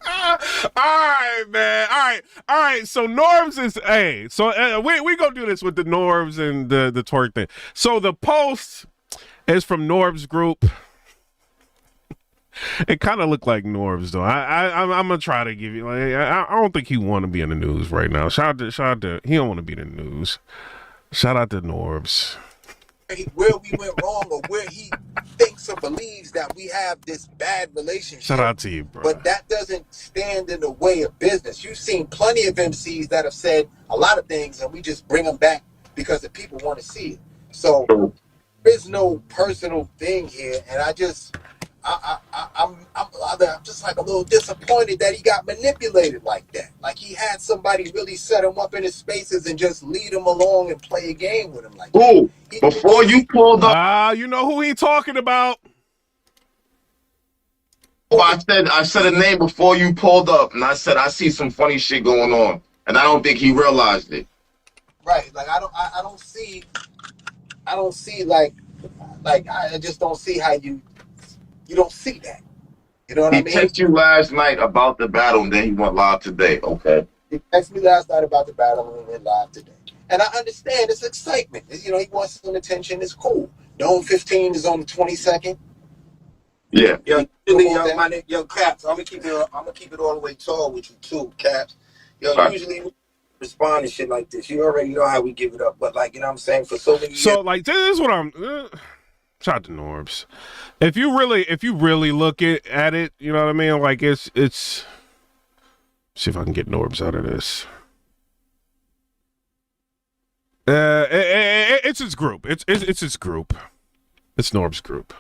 All right, man. All right. So Norbs is So we gonna do this with the Norbs and the twerk thing. So the post is from Norbs group. It kind of looked like Norbs though. I'm gonna try to give you like I don't think he want to be in the news right now. Shout out to he don't want to be in the news. Shout out to Norbs.
Where we went wrong, or where he thinks or believes that we have this bad relationship.
Shout out to you, bro.
But that doesn't stand in the way of business. You've seen plenty of MCs that have said a lot of things, and we just bring them back because the people want to see it. So there's no personal thing here, and I'm just like a little disappointed that he got manipulated like that. Like he had somebody really set him up in his spaces and just lead him along and play a game with him like that.
Ooh, before you pulled up,
you know who he talking about.
I said a name before you pulled up, and I said I see some funny shit going on, and I don't think he realized it.
Right, like I don't see like I just don't see how you don't see that. You know what I mean?
He texted you last night about the battle, and then he went live today. Okay.
He texted me last night about the battle, and we went live today. And I understand it's excitement. You know, he wants some attention. It's cool. Dome 15 is on the 22nd.
Yeah.
Yo, Caps, I'm gonna keep it all the way tall with you too, Caps. Yo,
right.
Usually we respond to shit like this. You already know how we give it up, but like, you know what I'm saying, for so many years.
So like this is what I'm shout out to Norbs. If you really look at it, you know what I mean? Like it's see if I can get Norbs out of this. It's his group. It's his group. It's Norb's group.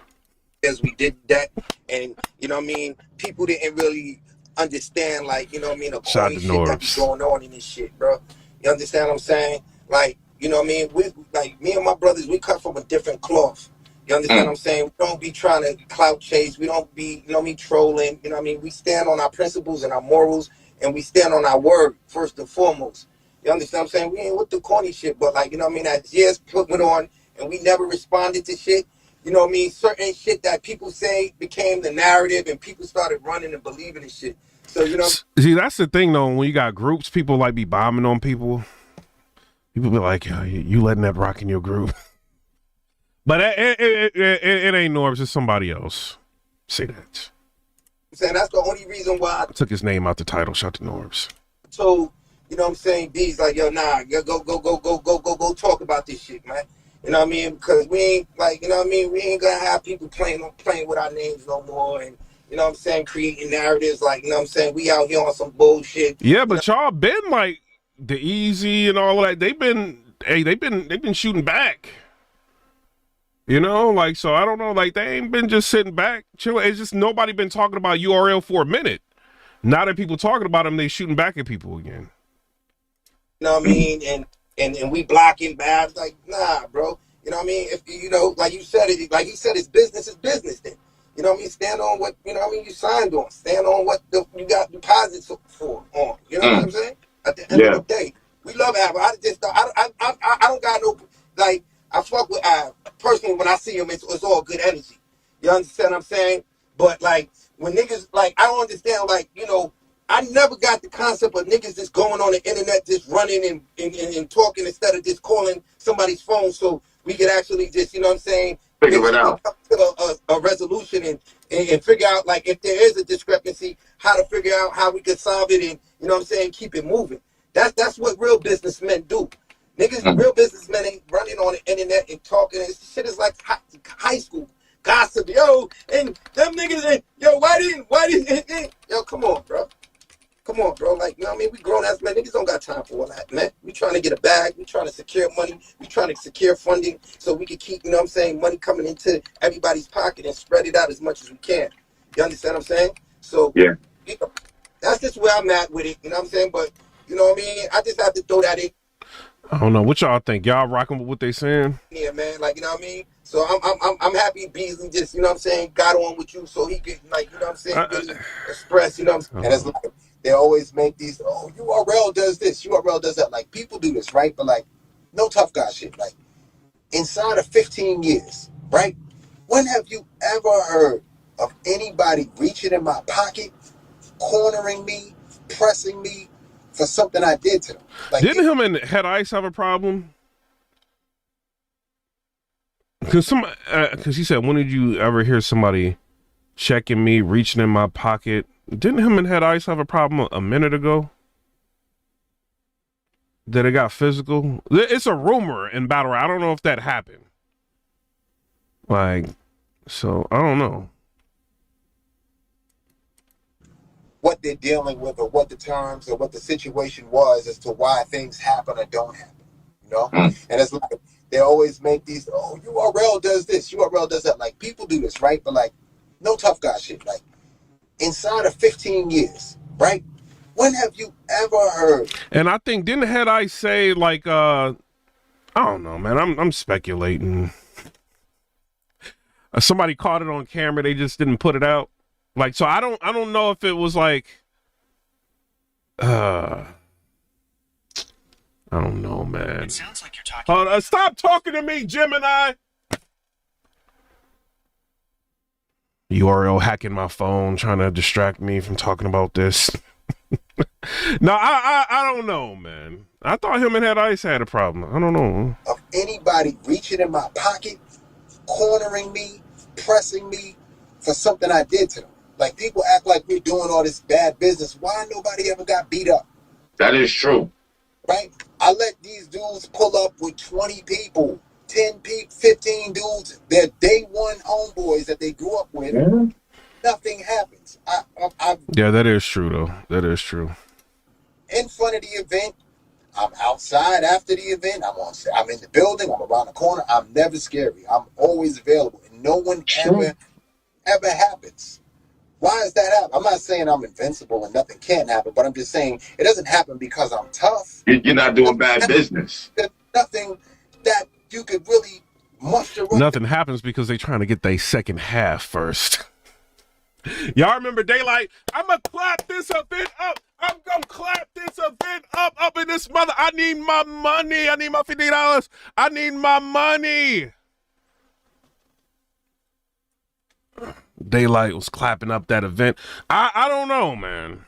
As we did that, and you know what I mean, people didn't really understand, like, you know what I mean, the corny shit that be going on in this shit, bro. You understand what I'm saying? Like, you know what I mean? Like me and my brothers, we cut from a different cloth. You understand what I'm saying? We don't be trying to clout chase. We don't be, you know what I mean, trolling. You know what I mean? We stand on our principles and our morals, and we stand on our word first and foremost. You understand what I'm saying? We ain't with the corny shit, but like, you know what I mean, as years went on and we never responded to shit, you know what I mean, certain shit that people say became the narrative and people started running and believing in shit. So, you know.
See, that's the thing though, when you got groups, people like be bombing on people. People be like, you letting that rock in your group. But it ain't Norbs, it's somebody else. Say that.
I'm saying that's the only reason why
I took his name out the title. Shout to Norbs.
So, you know what I'm saying, B's like, yo, nah, go talk about this shit, man. You know what I mean? Because we ain't like, you know what I mean? We ain't gonna have people playing with our names no more, and you know what I'm saying, creating narratives like, you know what I'm saying, we out here on some bullshit.
Yeah, but y'all been like the EAZY and all that. They've been shooting back. You know, like, so I don't know, like, they ain't been just sitting back chilling. It's just nobody been talking about URL for a minute. Now that people talking about them, they shooting back at people again.
You know what I mean? And we blocking bad. Like, nah, bro. You know what I mean? If you know, like you said it, like he said, it's business then. You know what I mean? Stand on what, you know what I mean, you signed on. Stand on what you got deposits for on. You know what I'm saying? At the end of the day, we love Apple. I don't got no, like, I fuck with personally, when I see him, it's all good energy. You understand what I'm saying? But like, when niggas, like, I don't understand, like, you know, I never got the concept of niggas just going on the internet, just running and talking instead of just calling somebody's phone so we could actually just, you know what I'm saying,
figure it out.
Come to a resolution and figure out, like, if there is a discrepancy, how to figure out how we could solve it and, you know what I'm saying, keep it moving. That's what real businessmen do. Niggas, real businessmen ain't running on the internet and talking. This shit is like high school gossip, yo. And them niggas, yo, why didn't, yo, come on, bro. Come on, bro. Like, you know what I mean? We grown ass men. Niggas don't got time for all that, man. We trying to get a bag. We trying to secure money. We trying to secure funding so we can keep, you know what I'm saying, money coming into everybody's pocket and spread it out as much as we can. You understand what I'm saying? So,
yeah,
you know, that's just where I'm at with it. You know what I'm saying? But, you know what I mean? I just have to throw that in.
I don't know. What y'all think? Y'all rocking with what they saying?
Yeah, man. Like, you know what I mean? So I'm happy Beasley just, you know what I'm saying, got on with you so he could, like, you know what I'm saying, really express, you know what I'm saying?
And it's like, they always make these, oh, URL does this, URL does that. Like, people do this, right? But, like, no tough guy shit. Like, inside of 15 years, right? When have you ever heard of anybody reaching in my pocket, cornering me, pressing me for something I did to them? Like,
didn't him and Head Ice have a problem? Because he said, when did you ever hear somebody checking me, reaching in my pocket? Didn't him and Head Ice have a problem a minute ago? That it got physical? It's a rumor in Battle Rap. I don't know if that happened. Like, so, I don't know.
what they're dealing with or what the terms or what the situation was as to why things happen or don't happen, you know? And it's like, they always make these, oh, URL does this, URL does that. Like, people do this, right? But, like, no tough guy shit. Like, inside of 15 years, right? When have you ever heard?
And I think, didn't Head Ice say, like, I don't know, man, I'm speculating. Somebody caught it on camera, they just didn't put it out. Like, so I don't know if it was like, I don't know, man.
It sounds like you're talking.
Stop talking to me, Gemini. URL hacking my phone, trying to distract me from talking about this. No, I don't know, man. I thought him and Head Ice had a problem. I don't know.
Of anybody reaching in my pocket, cornering me, pressing me for something I did to them. Like, people act like we're doing all this bad business. Why nobody ever got beat up?
that is true.
Right? I let these dudes pull up with 20 people, 10 people, 15 dudes. They're day one homeboys that they grew up with.
Mm-hmm.
Nothing happens.
Yeah, that is true, though. That is true.
In front of the event, I'm outside after the event. I'm in the building. I'm around the corner. I'm never scary. I'm always available, and no one ever happens. Why is that happen? I'm not saying I'm invincible and nothing can't happen, but I'm just saying it doesn't happen because I'm tough.
You're not doing bad business.
There's nothing that you could really muster up.
Nothing happens because they trying to get their second half first. Y'all remember Daylight? I'm going to clap this event up. I'm going to clap this event up in this mother. I need my money. I need my $50. I need my money. Daylight was clapping up that event. I don't know, man.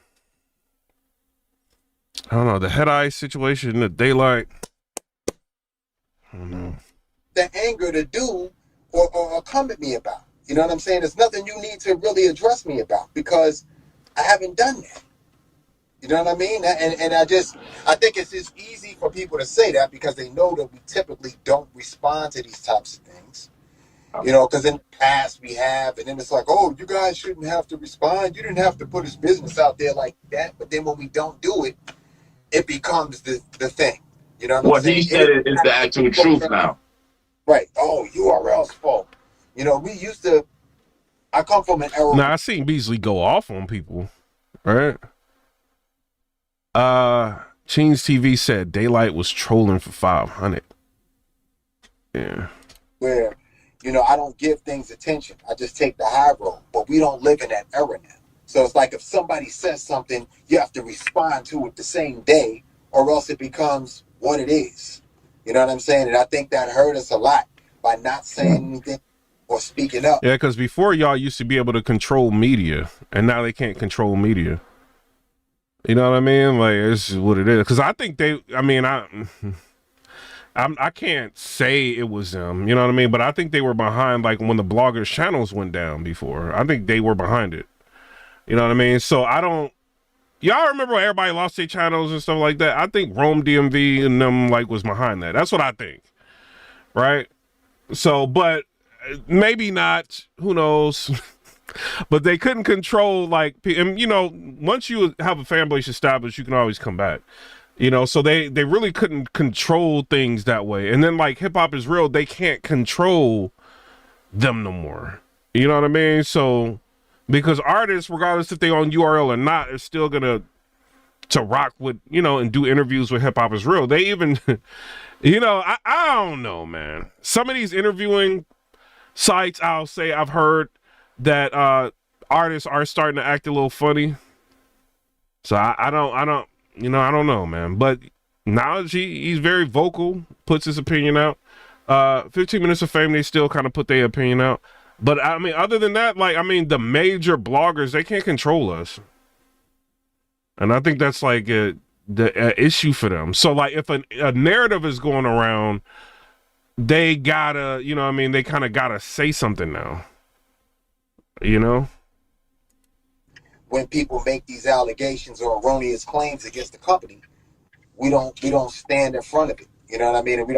I don't know. The Head Ice situation, the Daylight. I don't know.
The anger to do or come at me about. You know what I'm saying? There's nothing you need to really address me about because I haven't done that. You know what I mean? And I think it's just easy for people to say that because they know that we typically don't respond to these types of things. You know, because in the past we have, and then it's like, oh, you guys shouldn't have to respond. You didn't have to put his business out there like that. But then when we don't do it, it becomes the thing. You know what I'm saying?
He said is the actual truth now.
Right. Oh, URL's fault. You know, we used to, I come from an era.
Now I seen Beasley go off on people, right? Cheens TV said Daylight was trolling for 500. Yeah.
Where, you know, I don't give things attention. I just take the high road. But we don't live in that era now. So it's like if somebody says something, you have to respond to it the same day, or else it becomes what it is. You know what I'm saying? And I think that hurt us a lot by not saying anything or speaking up.
Yeah, because before y'all used to be able to control media, and now they can't control media. You know what I mean? Like, it's what it is. Because I think I can't say it was them, you know what I mean? But I think they were behind, like, when the bloggers' channels went down before. I think they were behind it. You know what I mean? So I don't... Y'all remember when everybody lost their channels and stuff like that? I think Rome DMV and them, like, was behind that. That's what I think. Right? So, but maybe not. Who knows? But they couldn't control, like, and, you know, once you have a fan base established, you can always come back. You know, so they really couldn't control things that way. And then, like, hip hop is real. They can't control them no more. You know what I mean? So, because artists, regardless if they on URL or not, are still gonna to rock with, you know, and do interviews with hip hop is real. They even, you know, I don't know, man. Some of these interviewing sites, I'll say, I've heard that artists are starting to act a little funny. So I don't, you know, I don't know, man. But now he's very vocal, puts his opinion out. 15 Minutes of Fame, they still kind of put their opinion out. But I mean, other than that, like, I mean, the major bloggers, they can't control us. And I think that's like the issue for them. So like if a narrative is going around, they gotta, you know what I mean? They kind of gotta say something now. You know?
When people make these allegations or erroneous claims against the company, we don't stand in front of it. You know what I mean? And we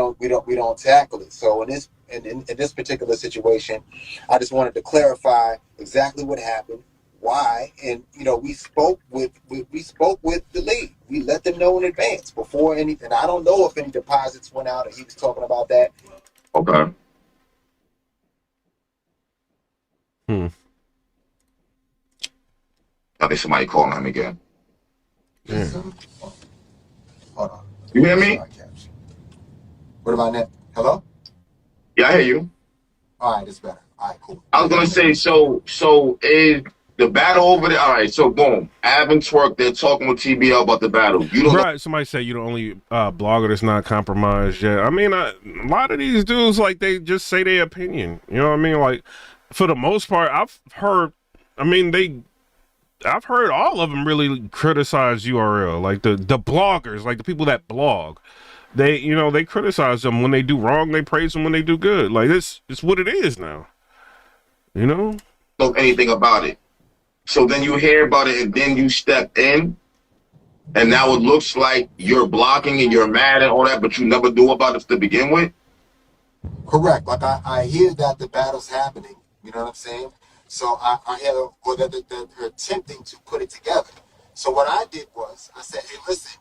don't tackle it. So in this particular situation, I just wanted to clarify exactly what happened, why, and you know, we spoke with the league. We let them know in advance before anything. I don't know if any deposits went out, or he was talking about that.
Okay. I think somebody calling him again.
Yeah. Hold on.
You hear me?
What about that? Hello?
Yeah, I hear you.
All right, it's better. All right, cool.
I was gonna say, so is the battle over there? All right, so boom, AVE and Twerk, they're talking with TBL about the battle. You don't
right? Somebody said you're the only blogger that's not compromised yet. I mean, a lot of these dudes, like, they just say their opinion. You know what I mean? Like, for the most part, I've heard all of them really criticize URL, like the bloggers, like the people that blog. They, you know, they criticize them when they do wrong. They praise them when they do good. Like, it's what it is now. You know?
know anything about it. So then you hear about it and then you step in and now it looks like you're blocking and you're mad and all that, but you never knew about it to begin with?
Correct. Like I hear that the battle's happening. You know what I'm saying? So I hear that they're attempting to put it together. So what I did was I said, hey, listen,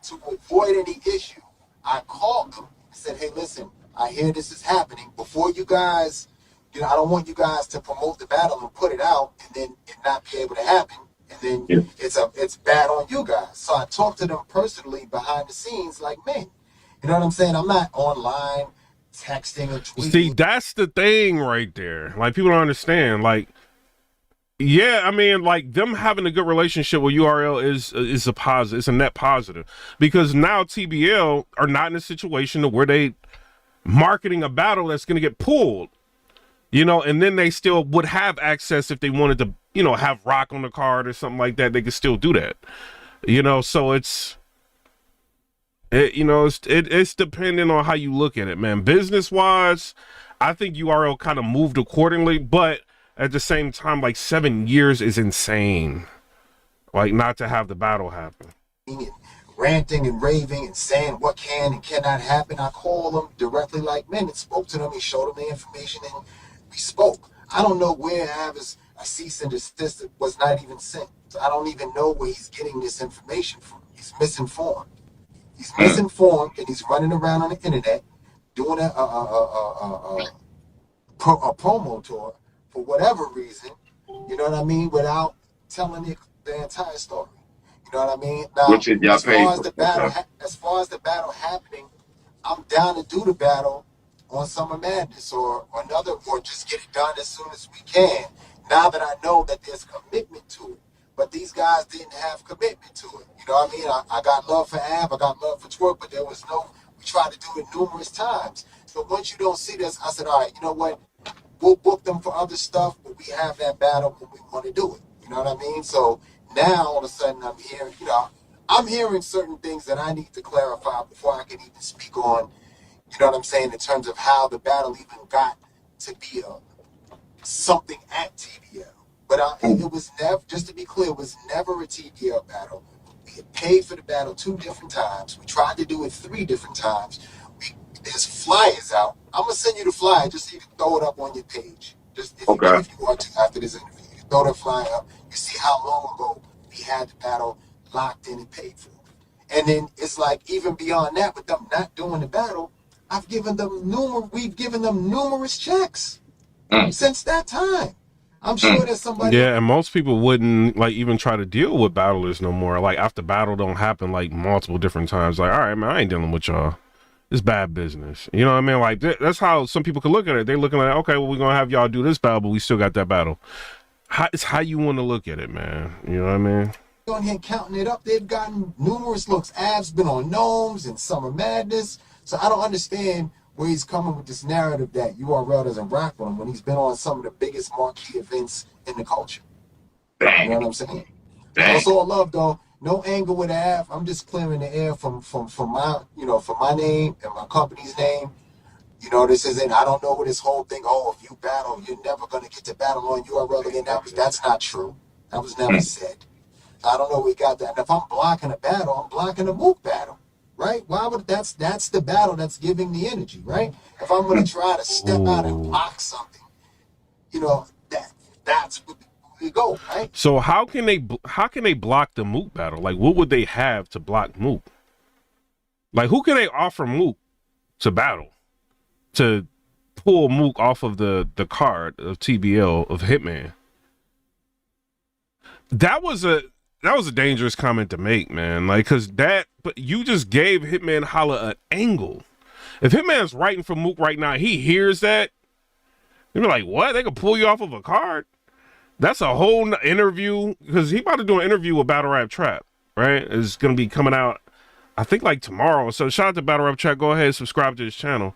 to avoid any issue, I called them. I said, hey, listen, I hear this is happening. Before you guys, you know, I don't want you guys to promote the battle and put it out and then it not be able to happen. And then it's bad on you guys. So I talked to them personally behind the scenes like, man, you know what I'm saying? I'm not online texting or tweeting.
See, that's the thing right there. Like, people don't understand. Like, yeah, I mean, like, them having a good relationship with URL is a positive. It's a net positive, because now TBL are not in a situation to where they marketing a battle that's going to get pulled, you know, and then they still would have access if they wanted to, you know, have Rock on the card or something like that. They could still do that, you know. So it's depending on how you look at it, man. Business wise, I think URL kind of moved accordingly, but at the same time, like, 7 years is insane. Like, not to have the battle happen.
and ranting and raving and saying what can and cannot happen. I called him directly like men and spoke to them and showed them the information, and we spoke. I don't know where Avis a cease and desist was not even sent. So I don't even know where he's getting this information from. He's misinformed. He's misinformed, and he's running around on the internet doing a promo tour for whatever reason, you know what I mean, without telling the entire story. You know what I mean? Now,
Which is
as far as the battle, as far as the battle happening, I'm down to do the battle on Summer Madness or another, or just get it done as soon as we can. Now that I know that there's commitment to it, but these guys didn't have commitment to it. You know what I mean? I got love for Av, I got love for Twerk, but there was no. We tried to do it numerous times. So once you don't see this, I said, all right, you know what? We'll book them for other stuff, but we have that battle when we want to do it. You know what I mean? So now all of a sudden I'm hearing, I'm hearing certain things that I need to clarify before I can even speak on, you know what I'm saying, in terms of how the battle even got to be something at TBL. But it was never, just to be clear, it was never a TBL battle. We had paid for the battle 2 different times. We tried to do it 3 different times. There's flyers out. I'm going to send you the flyer just so you can throw it up on your page. Just if you want to after this interview. You throw that flyer up. You see how long ago we had the battle locked in and paid for. And then it's like even beyond that, with them not doing the battle, we've given them numerous checks since that time. I'm sure there's somebody.
Yeah, and most people wouldn't like even try to deal with battlers no more. Like after battle don't happen like multiple different times. Like, all right, man, I ain't dealing with y'all. It's bad business. You know what I mean? Like that's how some people could look at it. They're looking like, okay, well, we're gonna have y'all do this battle, but we still got that battle. It's how you want to look at it, man. You know what I mean?
On here counting it up, they've gotten numerous looks. Av's been on Gnomes and Summer Madness, so I don't understand where he's coming with this narrative that URL doesn't rock with him when he's been on some of the biggest marquee events in the culture. You know what I'm saying? Also, all love though. No anger with Av. I'm just clearing the air from my, from my name and my company's name. You know, this isn't, I don't know what this whole thing, if you battle, you're never going to get to battle on URL again. That's not true. That was never said. I don't know where we got that. And if I'm blocking a battle, I'm blocking a Mook battle, right? Why would that's the battle that's giving the energy, right? If I'm going to try to step out and block something, that's what we go, right?
So how can they block the Mook battle? Like, what would they have to block Mook? Like, who can they offer Mook to battle to pull Mook off of the card of TBL of Hitman? That was a dangerous comment to make, man. Like, but you just gave Hitman Holla an angle. If Hitman's writing for Mook right now, he hears that. He'd be like, what? They could pull you off of a card? That's a whole interview, because he about to do an interview with Battle Rap Trap, right? It's going to be coming out, I think, like tomorrow. So shout out to Battle Rap Trap. Go ahead and subscribe to his channel.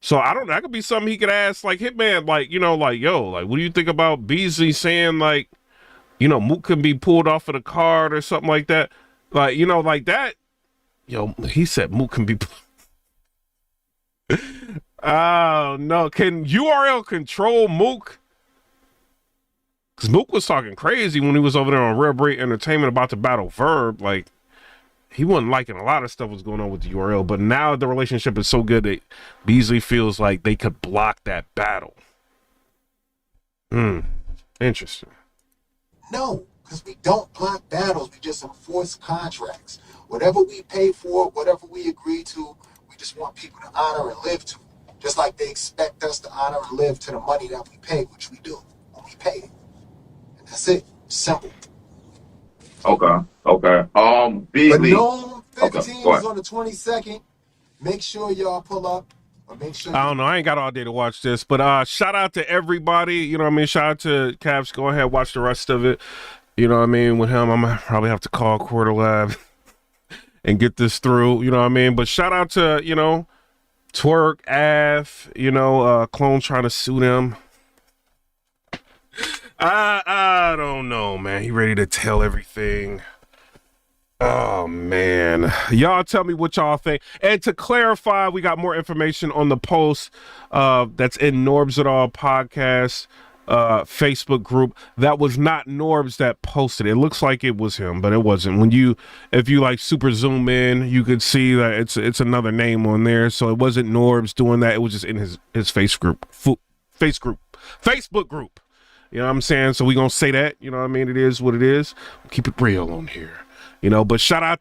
So I don't know. That could be something he could ask, like, Hitman, like, yo, like, what do you think about Beasley saying, like, Mook can be pulled off of the card or something like that? Like, like that. Yo, he said Mook can be. Oh, no. Can URL control Mook? Because Mook was talking crazy when he was over there on Rare Break Entertainment about to battle Verb. Like, he wasn't liking a lot of stuff was going on with the URL. But now the relationship is so good that Beasley feels like they could block that battle. Interesting.
No, because we don't block battles. We just enforce contracts. Whatever we pay for, whatever we agree to, we just want people to honor and live to. Just like they expect us to honor and live to the money that we pay, which we do when we pay it. And that's it. Simple.
Okay.
But
Beasley.
Gnome 15 is on the 22nd. Make sure y'all pull up. Make sure
I don't know. I ain't got all day to watch this, but shout out to everybody. You know what I mean? Shout out to Caps. Go ahead, watch the rest of it. You know what I mean? With him, I'm going to probably have to call Quarter Lab and get this through. You know what I mean? But shout out to, Twerk, AVE, Clone trying to sue them. I don't know, man. He ready to tell everything. Oh, man. Y'all tell me what y'all think. And to clarify, we got more information on the post that's in Norbs It All podcast. Facebook group. That was not Norbs that posted it. It looks like it was him, but it wasn't. If you like super zoom in, you could see that it's another name on there. So it wasn't Norbs doing that. It was just in his Facebook group. You know what I'm saying? So we gonna say that, you know what I mean? It is what it is. Keep it real on here, you know, but shout out to